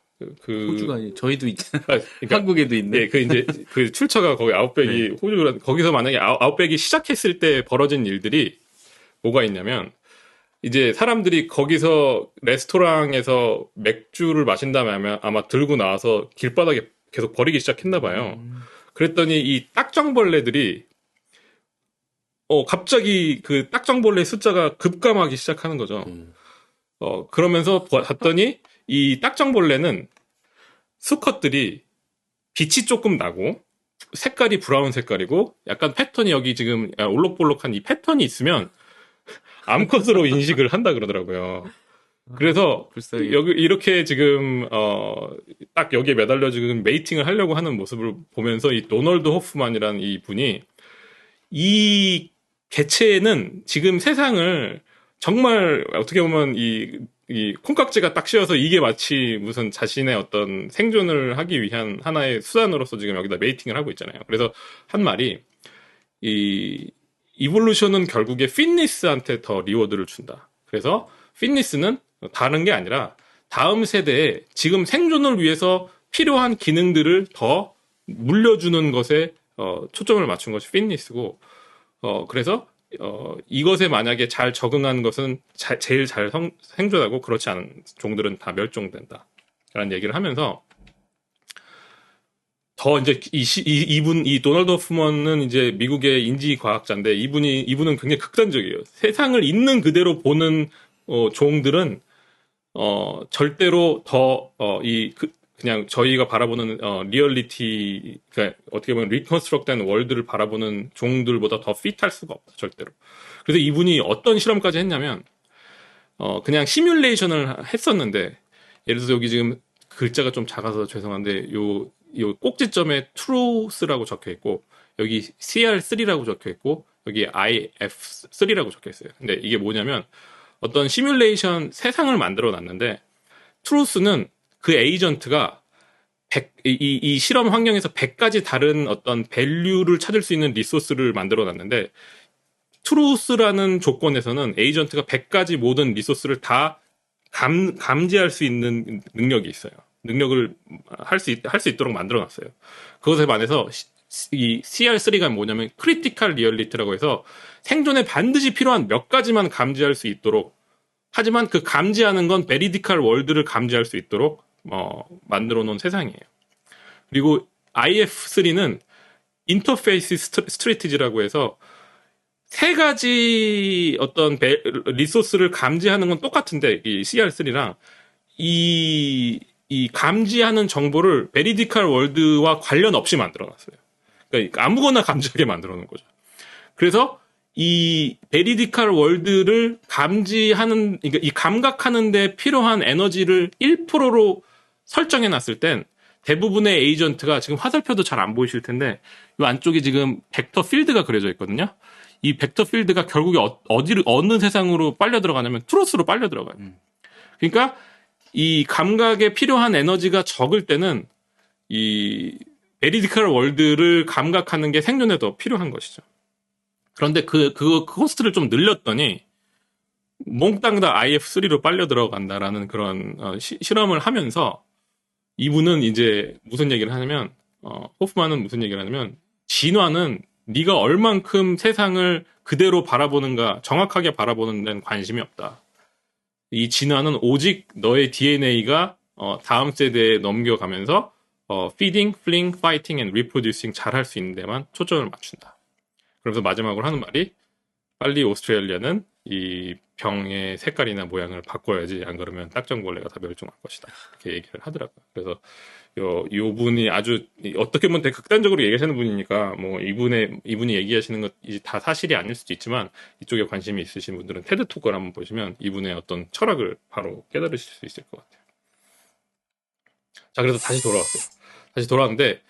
호주가 저희도 그러니까 한국에도 있네. 예, 그 이제 그 출처가 거기 아웃백이 네. 호주라 거기서 만약에 아웃백이 시작했을 때 벌어진 일들이 뭐가 있냐면 이제 사람들이 거기서 레스토랑에서 맥주를 마신 다음에 아마 들고 나와서 길바닥에 계속 버리기 시작했나 봐요. 그랬더니 이 딱정벌레들이 갑자기 그 딱정벌레 숫자가 급감하기 시작하는 거죠. 그러면서 봤더니 이 딱정벌레는 수컷들이 빛이 조금 나고 색깔이 브라운 색깔이고 약간 패턴이 여기 지금 올록볼록한 이 패턴이 있으면 암컷으로 인식을 한다 그러더라고요. 그래서 불쌍해. 여기 이렇게 지금 딱 여기에 매달려 지금 메이팅을 하려고 하는 모습을 보면서 이 도널드 호프만이라는 이 분이 이 개체는 지금 세상을 정말 어떻게 보면 이 콩깍지가 딱 씌어서 이게 마치 무슨 자신의 어떤 생존을 하기 위한 하나의 수단으로서 지금 여기다 메이팅을 하고 있잖아요. 그래서 한 말이 이 이볼루션은 결국에 피니스한테 더 리워드를 준다. 그래서 피니스는 다른 게 아니라 다음 세대에 지금 생존을 위해서 필요한 기능들을 더 물려주는 것에 초점을 맞춘 것이 피니스고 그래서 이것에 만약에 잘 적응한 것은 제일 잘 생존하고 그렇지 않은 종들은 다 멸종된다. 라는 얘기를 하면서 더 이제 이 도널드 호프먼은 이제 미국의 인지 과학자인데 이분은 굉장히 극단적이에요. 세상을 있는 그대로 보는 종들은 절대로 그냥 저희가 바라보는 리얼리티 그러니까 어떻게 보면 리컨스트럭트된 월드를 바라보는 종들보다 더 핏할 수가 없다 절대로. 그래서 이분이 어떤 실험까지 했냐면 그냥 시뮬레이션을 했었는데 예를 들어서 여기 지금 글자가 좀 작아서 죄송한데 요 꼭지점에 truth라고 적혀 있고 여기 CR3라고 적혀 있고 여기 IF3라고 적혀 있어요. 근데 이게 뭐냐면 어떤 시뮬레이션 세상을 만들어 놨는데 truth는 그 에이전트가 이 실험 환경에서 100가지 다른 어떤 밸류를 찾을 수 있는 리소스를 만들어 놨는데 truth라는 조건에서는 에이전트가 100가지 모든 리소스를 다 감지할 수 있는 능력이 있어요. 능력을 할 수 있도록 만들어 놨어요. 그것에 반해서 이 CR3가 뭐냐면 크리티컬 리얼리티라고 해서 생존에 반드시 필요한 몇 가지만 감지할 수 있도록 하지만 그 감지하는 건 베리디컬 월드를 감지할 수 있도록 만들어 놓은 세상이에요. 그리고 IF3는 인터페이스 스트레티지라고 해서 세 가지 어떤 리소스를 감지하는 건 똑같은데 이 CR3랑 이 감지하는 정보를 베리디컬 월드와 관련 없이 만들어놨어요. 그러니까 아무거나 감지하게 만들어놓은 거죠. 그래서 이 베리디컬 월드를 감지하는 그러니까 이 감각하는데 필요한 에너지를 1%로 설정해놨을 땐 대부분의 에이전트가 지금 화살표도 잘 안 보이실 텐데 이 안쪽에 지금 벡터 필드가 그려져 있거든요. 이 벡터 필드가 결국에 어느 세상으로 빨려 들어가냐면 트로스로 빨려 들어가요. 그러니까 이 감각에 필요한 에너지가 적을 때는 이 베리디컬 월드를 감각하는 게 생존에 더 필요한 것이죠. 그런데 그 코스트를 좀 늘렸더니 몽땅 다 IF3로 빨려 들어간다라는 그런 실험을 하면서 이분은 이제 무슨 얘기를 하냐면 호프만은 무슨 얘기를 하냐면 진화는 네가 얼만큼 세상을 그대로 바라보는가 정확하게 바라보는 데는 관심이 없다. 이 진화는 오직 너의 DNA가 다음 세대에 넘겨가면서 feeding, fleeing, fighting, and reproducing 잘 할 수 있는 데만 초점을 맞춘다. 그러면서 마지막으로 하는 말이 빨리 오스트레일리아는 이 병의 색깔이나 모양을 바꿔야지 안 그러면 딱정벌레가 다 멸종할 것이다. 이렇게 얘기를 하더라고요. 그래서 요 분이 아주 어떻게 보면 되게 극단적으로 얘기하시는 분이니까 뭐 이분이 얘기하시는 것이 다 사실이 아닐 수도 있지만 이쪽에 관심이 있으신 분들은 테드 토크를 한번 보시면 이분의 어떤 철학을 바로 깨달으실 수 있을 것 같아요. 자, 그래서 다시 돌아왔어요. 다시 돌아왔는데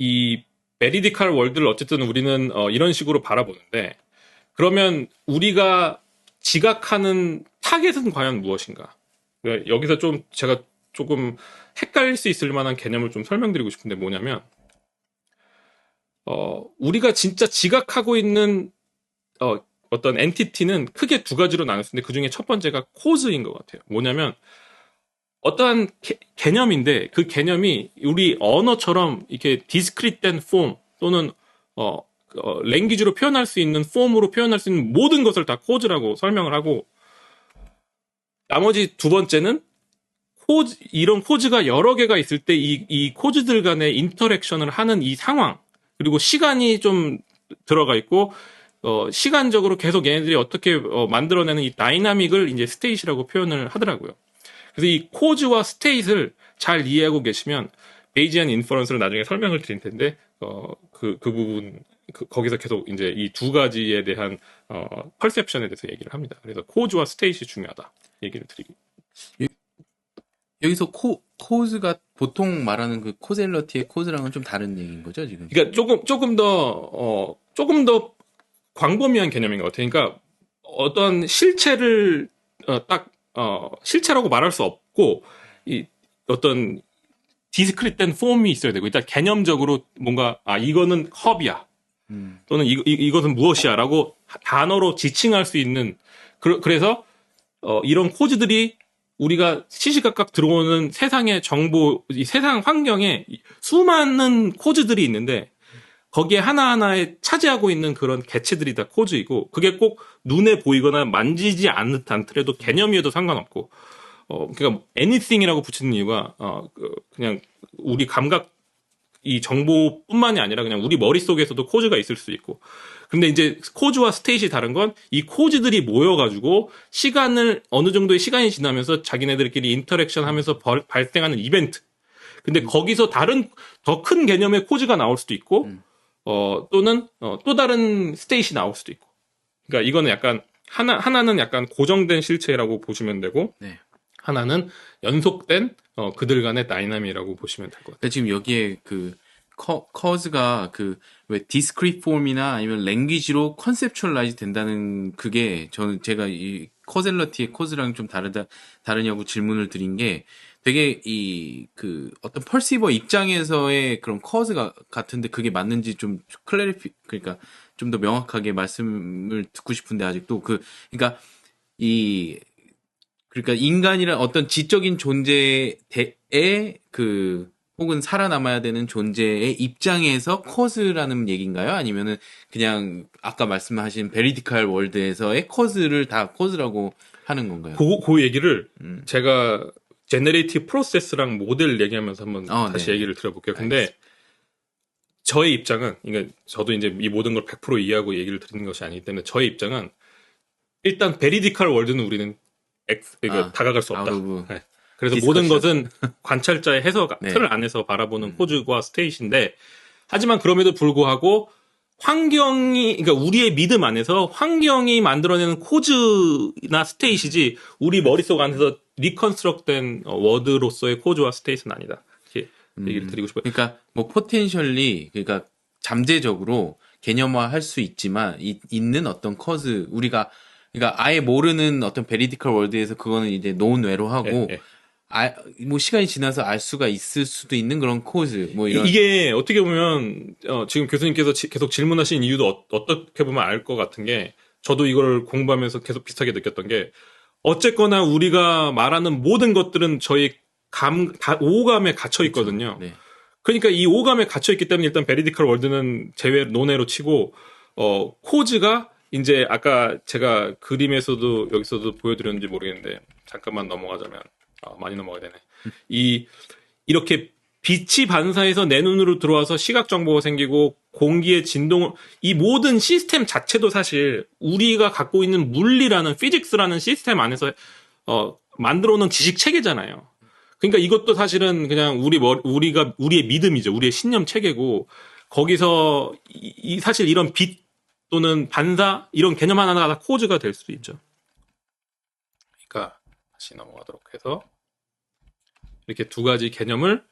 이 베리디칼 월드를 어쨌든 우리는 이런 식으로 바라보는데 그러면 우리가 지각하는 타겟은 과연 무엇인가? 그러니까 여기서 좀 제가 조금 헷갈릴 수 있을 만한 개념을 좀 설명드리고 싶은데 뭐냐면 우리가 진짜 지각하고 있는 어떤 엔티티는 크게 두 가지로 나눌 수 있는데 그 중에 첫 번째가 코즈인 것 같아요. 뭐냐면 어떠한 개념인데 그 개념이 우리 언어처럼 이렇게 디스크릿된 폼 또는 랭귀지로 표현할 수 있는 폼으로 표현할 수 있는 모든 것을 다 코즈라고 설명을 하고 나머지 두 번째는 이런 코즈가 여러 개가 있을 때 이 코즈들 간의 인터랙션을 하는 이 상황 그리고 시간이 좀 들어가 있고 시간적으로 계속 얘네들이 어떻게 만들어내는 이 다이나믹을 이제 스테이시라고 표현을 하더라고요. 그래서 이 코즈와 스테이트를 잘 이해하고 계시면 베이지안 인퍼런스를 나중에 설명을 드릴 텐데 그 부분 거기서 계속 이제 이 두 가지에 대한 퍼셉션에 대해서 얘기를 합니다. 그래서 코즈와 스테이트이 중요하다 얘기를 드리기. 여기서 코즈가 보통 말하는 그 코젤러티의 코즈랑은 좀 다른 얘기인 거죠, 지금? 그러니까 조금 더 광범위한 개념인 것 같아요. 그러니까 어떤 실체를 실체라고 말할 수 없고 이 어떤 디스크릿된 폼이 있어야 되고 일단 개념적으로 뭔가 이거는 컵이야 또는 이것은 무엇이야라고 단어로 지칭할 수 있는 그래서 이런 코즈들이 우리가 시시각각 들어오는 세상의 정보, 이 세상 환경에 수많은 코즈들이 있는데 거기에 하나하나에 차지하고 있는 그런 개체들이 다 코즈이고 그게 꼭 눈에 보이거나 만지지 않더라도 개념이어도 상관없고 그러니까 anything이라고 붙이는 이유가 그냥 우리 감각 이 정보뿐만이 아니라 그냥 우리 머릿속에서도 코즈가 있을 수 있고 근데 이제 코즈와 스테이시 다른 건 이 코즈들이 모여가지고 시간을 어느 정도의 시간이 지나면서 자기네들끼리 인터랙션 하면서 발생하는 이벤트 근데 거기서 다른 더 큰 개념의 코즈가 나올 수도 있고 또는 또 다른 스테이시 나올 수도 있고 그러니까 이거는 약간 하나는 약간 고정된 실체라고 보시면 되고 네. 하나는 연속된 그들 간의 다이나믹이라고 보시면 될 것 같아요. 지금 여기에 그 커즈가 그 왜 디스크릿 폼이나 아니면 랭귀지로 컨셉츄얼라이즈 된다는 그게 제가 이 코젤러티의 코즈랑 좀 다르냐고 질문을 드린 게 되게 그 어떤 펄시버 입장에서의 그런 커즈가 같은데 그게 맞는지 좀 그러니까 좀 더 명확하게 말씀을 듣고 싶은데 아직도 그러니까 그러니까 인간이란 어떤 지적인 존재의 혹은 살아남아야 되는 존재의 입장에서 코즈라는 얘기인가요? 아니면은 그냥 아까 말씀하신 베리디칼 월드에서의 코즈를 다 코즈라고 하는 건가요? 그 얘기를 제가 제너레이티브 프로세스랑 모델 얘기하면서 한번 다시 네. 얘기를 드려볼게요. 근데 저의 입장은 그러니까 저도 이제 이 모든 걸 100% 이해하고 얘기를 드리는 것이 아니기 때문에 저의 입장은 일단 베리디칼 월드는 우리는 다가갈 수 없다. 네. 그래서 디스커션. 모든 것은 관찰자의 해석 네. 틀 안에서 바라보는 코즈와 스테이트인데 하지만 그럼에도 불구하고 그러니까 우리의 믿음 안에서 환경이 만들어내는 코즈나 스테이트이지 우리 머릿속 안에서 리컨스트럭된 워드로서의 코즈와 스테이트는 아니다. 이렇게 얘기를 드리고 싶어요. 그러니까 뭐 포텐셜리 그러니까 잠재적으로 개념화할 수 있지만 있는 어떤 커즈 우리가 그러니까 아예 모르는 어떤 베리디컬 월드에서 그거는 이제 논외로 하고 뭐 시간이 지나서 알 수가 있을 수도 있는 그런 코즈 뭐 이런 이게 어떻게 보면 지금 교수님께서 계속 질문하신 이유도 어떻게 보면 알 것 같은 게 저도 이걸 공부하면서 계속 비슷하게 느꼈던 게 어쨌거나 우리가 말하는 모든 것들은 저희 다 오감에 갇혀 있거든요. 그렇죠. 네. 그러니까 이 오감에 갇혀 있기 때문에 일단 베리디컬 월드는 논외로 치고 코즈가 이제 아까 제가 그림에서도 여기서도 보여드렸는지 모르겠는데 잠깐만 넘어가자면 많이 넘어가야 되네. 이렇게 빛이 반사해서 내 눈으로 들어와서 시각 정보가 생기고 공기의 진동을 이 모든 시스템 자체도 사실 우리가 갖고 있는 물리라는 피직스라는 시스템 안에서 만들어 놓은 지식 체계잖아요. 그러니까 이것도 사실은 그냥 우리의 믿음이죠. 우리의 신념 체계고, 거기서 사실 이런 빚 또는 반사 이런 개념 하나가 다 코즈가 될 수도 있죠. 그러니까 다시 넘어가도록 해서 이렇게 두 가지 개념을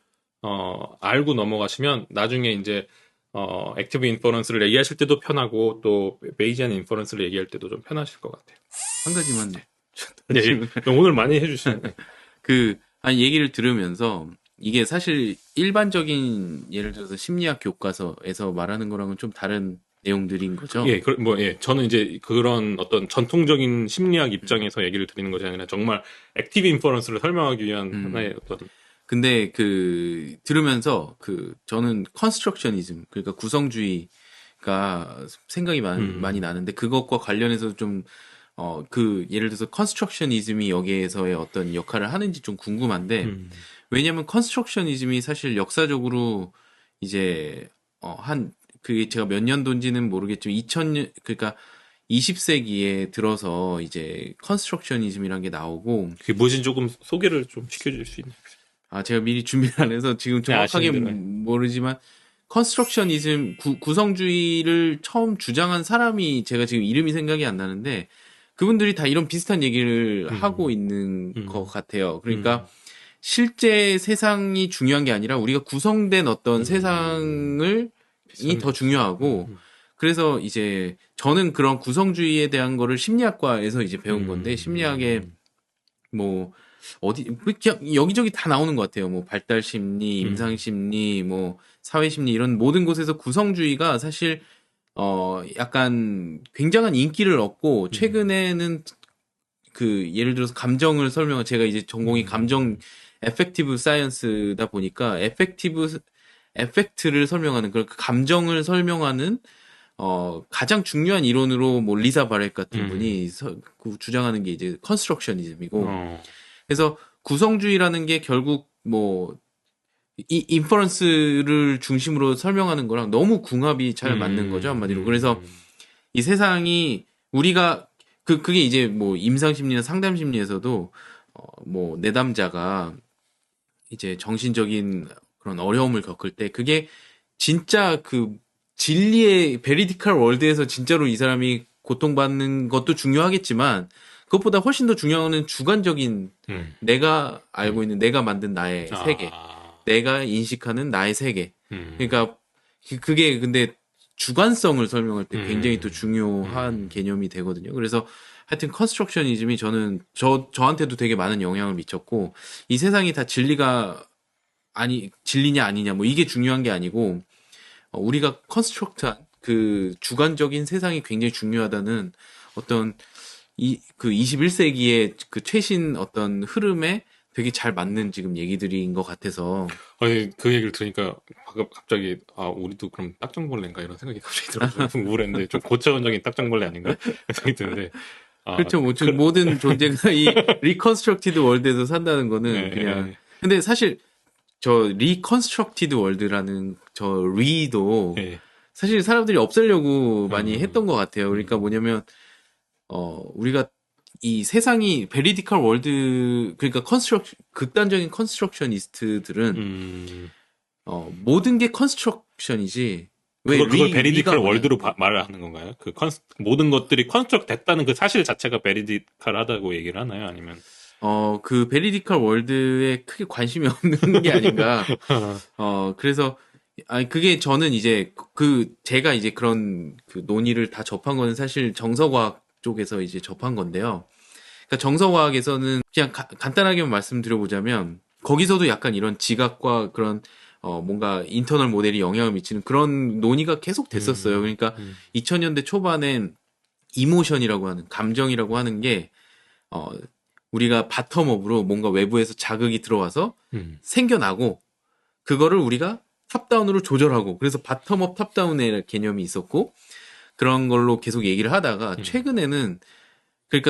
알고 넘어가시면 나중에 이제 액티브 인퍼런스를 얘기하실 때도 편하고 또 베이지안 인퍼런스를 얘기할 때도 좀 편하실 것 같아요. 한 가지만 네, 오늘 많이 해주시네. 아니, 얘기를 들으면서 이게 사실 일반적인 예를 들어서 심리학 교과서에서 말하는 거랑은 좀 다른 내용들인 거죠. 예, 저는 이제 그런 어떤 전통적인 심리학 입장에서 얘기를 드리는 것이 아니라 정말 액티브 인퍼런스를 설명하기 위한 하나의 어떤. 근데 들으면서 저는 컨스트럭셔니즘, 그러니까 구성주의가 생각이 많이 나는데 그것과 관련해서 좀 예를 들어서 컨스트럭셔니즘이 여기에서의 어떤 역할을 하는지 좀 궁금한데, 왜냐면 컨스트럭셔니즘이 사실 역사적으로 이제 그게 제가 몇 년도인지는 모르겠지만 2000년, 그러니까 20세기에 들어서 이제 컨스트럭셔니즘이라는 게 나오고, 그게 무엇인지 조금 소개를 좀 시켜줄 수 있나요? 제가 미리 준비를 안 해서 지금 정확하게 모르지만 컨스트럭셔니즘 구성주의를 처음 주장한 사람이 제가 지금 이름이 생각이 안 나는데, 그분들이 다 이런 비슷한 얘기를 하고 있는 것 같아요. 그러니까 실제 세상이 중요한 게 아니라 우리가 구성된 어떤 세상을 이 더 중요하고, 그래서 이제 저는 그런 구성주의에 대한 거를 심리학과에서 이제 배운 건데, 심리학에 뭐 그냥 여기저기 다 나오는 것 같아요. 뭐 발달 심리, 임상 심리, 뭐 사회 심리, 이런 모든 곳에서 구성주의가 사실 약간 굉장한 인기를 얻고, 최근에는 예를 들어서 감정을 설명한, 제가 이제 전공이 감정 에펙티브 사이언스다 보니까 에펙트를 설명하는, 그 감정을 설명하는 가장 중요한 이론으로 뭐 리사 바렛 같은 분이 주장하는 게 이제 컨스트럭셔니즘이고, 그래서 구성주의라는 게 결국 뭐 이 인퍼런스를 중심으로 설명하는 거랑 너무 궁합이 잘 맞는 거죠, 한마디로. 그래서 이 세상이 우리가 그게 이제 뭐 임상심리나 상담심리에서도 뭐 내담자가 이제 정신적인 그런 어려움을 겪을 때, 그게 진짜 진리의 베리디컬 월드에서 진짜로 이 사람이 고통받는 것도 중요하겠지만, 그것보다 훨씬 더 중요한 건 주관적인, 내가 알고 있는, 내가 만든 나의 세계, 내가 인식하는 나의 세계. 그러니까 그게 근데 주관성을 설명할 때 굉장히 또 중요한 개념이 되거든요. 그래서 하여튼 컨스트럭셔니즘이 저한테도 되게 많은 영향을 미쳤고, 이 세상이 다 진리냐 아니냐 뭐 이게 중요한 게 아니고, 우리가 컨스트럭트한 주관적인 세상이 굉장히 중요하다는 어떤 21세기의 최신 어떤 흐름에 되게 잘 맞는 지금 얘기들인 것 같아서. 아니, 그 얘기를 들으니까 갑자기 우리도 그럼 딱정벌레인가 이런 생각이 갑자기 들어서 좀 우울했는데, 좀 고차원적인 딱정벌레 아닌가 생각이 드는데. 그렇죠. 뭐 모든 존재가 이 리컨스트럭티드 월드에서 산다는 거는 그냥. 근데 사실 저 리컨스트럭티드 월드라는 저 리도 사실 사람들이 없애려고 많이 했던 것 같아요. 그러니까 뭐냐면 우리가 이 세상이 베리디컬 월드, 그러니까 극단적인 컨스트럭셔니스트들은 모든 게 컨스트럭션이지. 왜 그걸 베리디컬 월드로 말을 하는 건가요? 모든 것들이 컨스트럭 됐다는 그 사실 자체가 베리디컬하다고 얘기를 하나요? 아니면 베리디컬 월드에 크게 관심이 없는 게 아닌가. 그래서 그게 저는 이제 제가 이제 그런 논의를 다 접한 거는 사실 정서과학 쪽에서 이제 접한 건데요. 그러니까 정서과학에서는 그냥 간단하게 말씀드려보자면, 거기서도 약간 이런 지각과 그런 뭔가 인터널 모델이 영향을 미치는 그런 논의가 계속 됐었어요. 그러니까 2000년대 초반엔 이모션이라고 하는, 감정이라고 하는 게 우리가 바텀업으로 뭔가 외부에서 자극이 들어와서 생겨나고, 그거를 우리가 탑다운으로 조절하고, 그래서 바텀업 탑다운의 개념이 있었고, 그런 걸로 계속 얘기를 하다가 최근에는,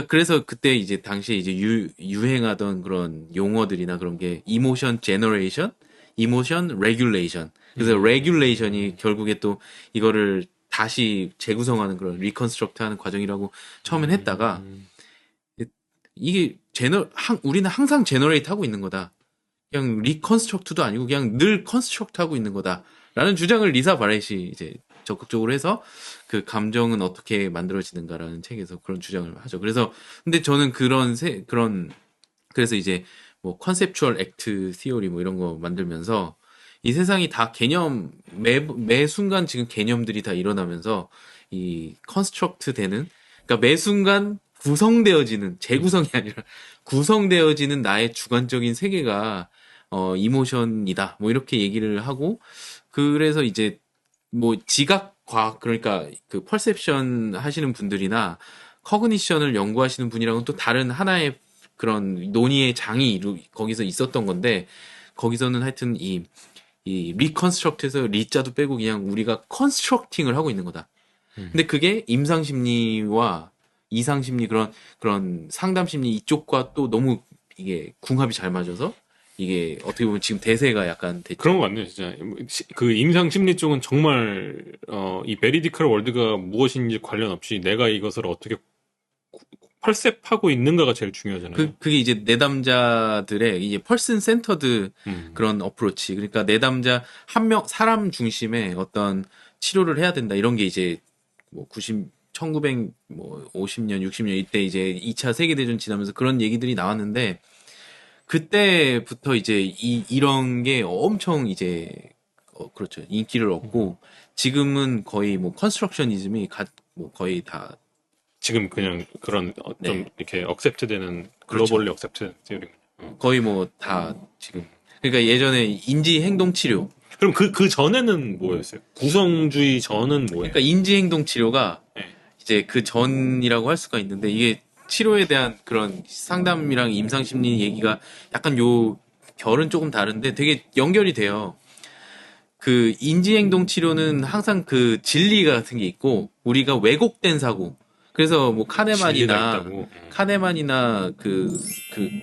그래서 그때 이제 당시에 이제 유행하던 그런 용어들이나 그런 게 이모션 제너레이션, 이모션 레귤레이션. 그래서 레귤레이션이 결국에 또 이거를 다시 재구성하는 그런 리컨스트럭트 하는 과정이라고 처음엔 했다가, 이게 우리는 항상 제너레이트 하고 있는 거다. 그냥 리컨스트럭트도 아니고 그냥 늘 컨스트럭트 하고 있는 거다라는 주장을 리사 바렛이 이제 적극적으로 해서 그 감정은 어떻게 만들어지는가라는 책에서 그런 주장을 하죠. 그래서 근데 저는 그래서 이제 뭐 컨셉추얼 액트 시오리 뭐 이런 거 만들면서 이 세상이 다 매 순간 지금 개념들이 다 일어나면서 이 컨스트럭트 되는, 그러니까 매 순간 구성되어지는, 재구성이 아니라 구성되어지는 나의 주관적인 세계가 이모션이다. 뭐 이렇게 얘기를 하고, 그래서 이제 뭐 지각 과학, 그러니까 그 퍼셉션 하시는 분들이나 커그니션을 연구하시는 분이랑은 또 다른 하나의 그런 논의의 장이 거기서 있었던 건데, 거기서는 하여튼 이 리컨스트럭트에서 리자도 빼고 그냥 우리가 컨스트럭팅을 하고 있는 거다. 근데 그게 임상심리와 이상심리, 그런 상담심리 이쪽과 또 너무 이게 궁합이 잘 맞아서 이게 어떻게 보면 지금 대세가 약간 됐죠. 그런 거 같네요, 진짜. 그 임상 심리 쪽은 정말 이 베리디컬 월드가 무엇인지 관련 없이 내가 이것을 어떻게 펄셉하고 있는가가 제일 중요하잖아요. 그게 이제 내담자들의 이제 펄슨 센터드 음. 그런 어프로치. 그러니까 내담자 한 명, 사람 중심의 어떤 치료를 해야 된다. 이런 게 이제 뭐 1950년, 60년 이때 이제 2차 세계대전 지나면서 그런 얘기들이 나왔는데, 그때부터 이제 이런 게 엄청 이제 그렇죠. 인기를 얻고 지금은 거의 뭐 컨스트럭셔니즘이 뭐 거의 다 지금 그냥 그런 좀 네. 이렇게 억셉트되는 그렇죠. 글로벌리 억셉트 theory. 거의 뭐 다 지금, 그러니까 예전에 인지 행동 치료, 그럼 그 전에는 뭐였어요? 구성주의 전은 뭐예요? 그러니까 인지 행동 치료가 네. 이제 그 전이라고 할 수가 있는데, 이게 치료에 대한 그런 상담이랑 임상심리 얘기가 약간 요 결은 조금 다른데 되게 연결이 돼요. 그 인지행동 치료는 항상 그 진리 같은 게 있고 우리가 왜곡된 사고. 그래서 뭐 진리가 있다고. 카네만이나 그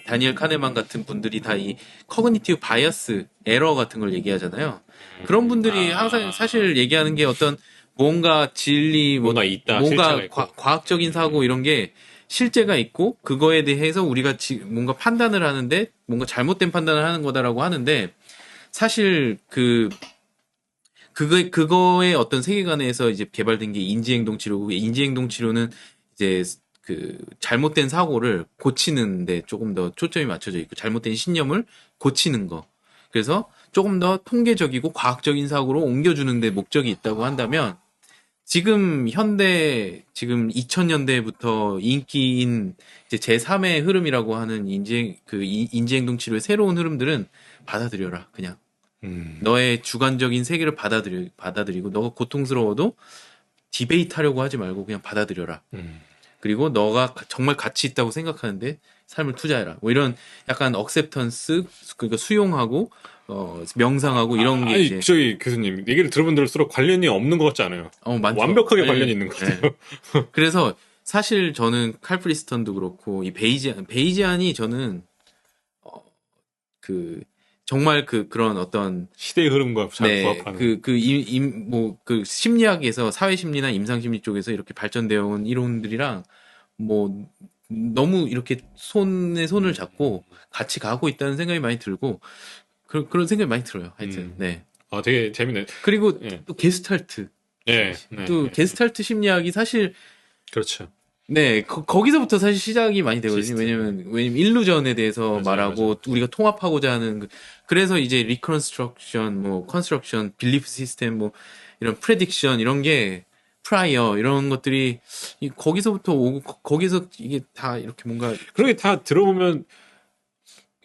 다니엘 카네만 같은 분들이 다 이 커그니티브 바이어스 에러 같은 걸 얘기하잖아요. 그런 분들이 항상 사실 얘기하는 게 어떤 뭔가 진리, 뭐 뭔가 있다, 뭔가 실체가 있고. 과학적인 사고 이런 게 실제가 있고 그거에 대해서 우리가 뭔가 판단을 하는데 뭔가 잘못된 판단을 하는 거다라고 하는데, 사실 그거의 어떤 세계관에서 이제 개발된 게 인지행동 치료고, 인지행동 치료는 이제 그 잘못된 사고를 고치는데 조금 더 초점이 맞춰져 있고, 잘못된 신념을 고치는 거. 그래서 조금 더 통계적이고 과학적인 사고로 옮겨주는 데 목적이 있다고 한다면, 지금 지금 2000년대부터 인기인 이제 제3의 흐름이라고 하는 인지행동 치료의 새로운 흐름들은 받아들여라, 그냥. 너의 주관적인 세계를 받아들이고, 너가 고통스러워도 디베이트 하려고 하지 말고 그냥 받아들여라. 그리고 너가 정말 가치 있다고 생각하는데 삶을 투자해라. 뭐 이런 약간 억셉턴스, 그러니까 수용하고 명상하고 이런 게 아니, 이제 저희 교수님 얘기를 들으면 들을수록 관련이 없는 것 같지 않아요? 많죠. 완벽하게 네. 관련이 있는 것 같아요. 네. 그래서 사실 저는 칼 프리스턴도 그렇고 이 베이지안이 저는 그 정말 그런 어떤 시대의 흐름과 잘 네, 부합하는. 그 심리학에서 사회심리나 임상심리 쪽에서 이렇게 발전되어 온 이론들이랑 뭐 너무 이렇게 손에 손을 잡고 같이 가고 있다는 생각이 많이 들고, 그런 생각이 많이 들어요. 하여튼 네. 되게 재밌네. 그리고 예. 또 게스탈트, 예. 또 게스탈트 심리학이 사실 그렇죠. 네, 거기서부터 사실 시작이 많이 되거든요. 시스템. 왜냐면 일루전에 대해서 말하고 우리가 통합하고자 하는 그래서 이제 리컨스트럭션, 뭐 컨스트럭션, 빌리프 시스템, 뭐 이런 프레딕션 이런 게 프라이어 이런 것들이 거기서부터 오고 거기서 이게 다 이렇게 뭔가 그런 게 다 들어보면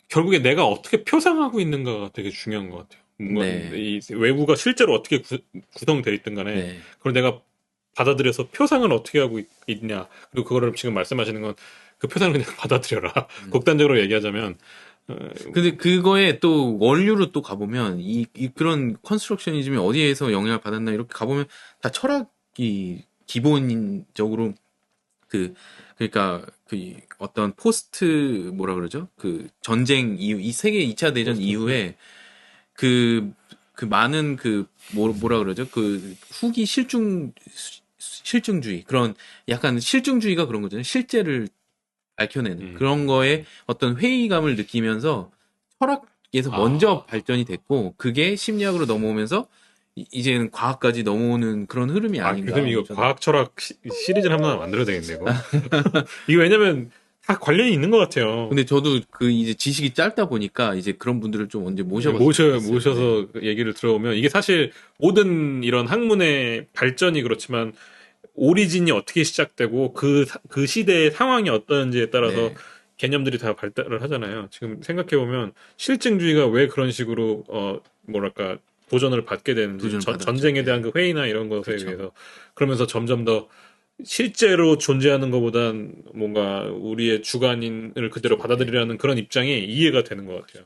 결국에 내가 어떻게 표상하고 있는가가 되게 중요한 것 같아요. 뭔가 네. 이 외부가 실제로 어떻게 구성되어 있든 간에 네. 그걸 내가 받아들여서 표상을 어떻게 하고 있냐. 그리고 그거를 지금 말씀하시는 건 그 표상을 그냥 받아들여라. 극단적으로 얘기하자면. 근데 그거에 또 원류로 또 가보면 그런 컨스트럭셔니즘이 어디에서 영향을 받았나 이렇게 가보면 다 철학이 기본적으로 그러니까 어떤 포스트 뭐라 그러죠? 그 전쟁 이후 이 세계 2차 대전 이후에 그 많은 뭐라 그러죠? 그 후기 실증주의 그런 약간 실증주의가 그런 거잖아요. 실제를 밝혀내는 그런 거에 어떤 회의감을 느끼면서 과학에서 먼저 발전이 됐고 그게 심리학으로 넘어오면서 이제는 과학까지 넘어오는 그런 흐름이 아닌가. 그럼 이거 저는. 과학 철학 시리즈를 한번 만들어야 되겠네, 이거. 이거 왜냐면 다 관련이 있는 것 같아요. 근데 저도 그 이제 지식이 짧다 보니까 이제 그런 분들을 좀 언제 모셔봤어요. 네. 모셔서 얘기를 들어보면 이게 사실 모든 이런 학문의 발전이 그렇지만 오리진이 어떻게 시작되고 그 시대의 상황이 어떤지에 따라서 네. 개념들이 다 발달을 하잖아요. 지금 생각해보면 실증주의가 왜 그런 식으로 뭐랄까 도전을 받게 되는지 도전을 받았죠. 전쟁에 대한 네. 그 회의나 이런 것에 그쵸. 의해서 그러면서 점점 더 실제로 존재하는 것보단 뭔가 우리의 주관인을 그대로 받아들이라는 그런 입장이 이해가 되는 것 같아요.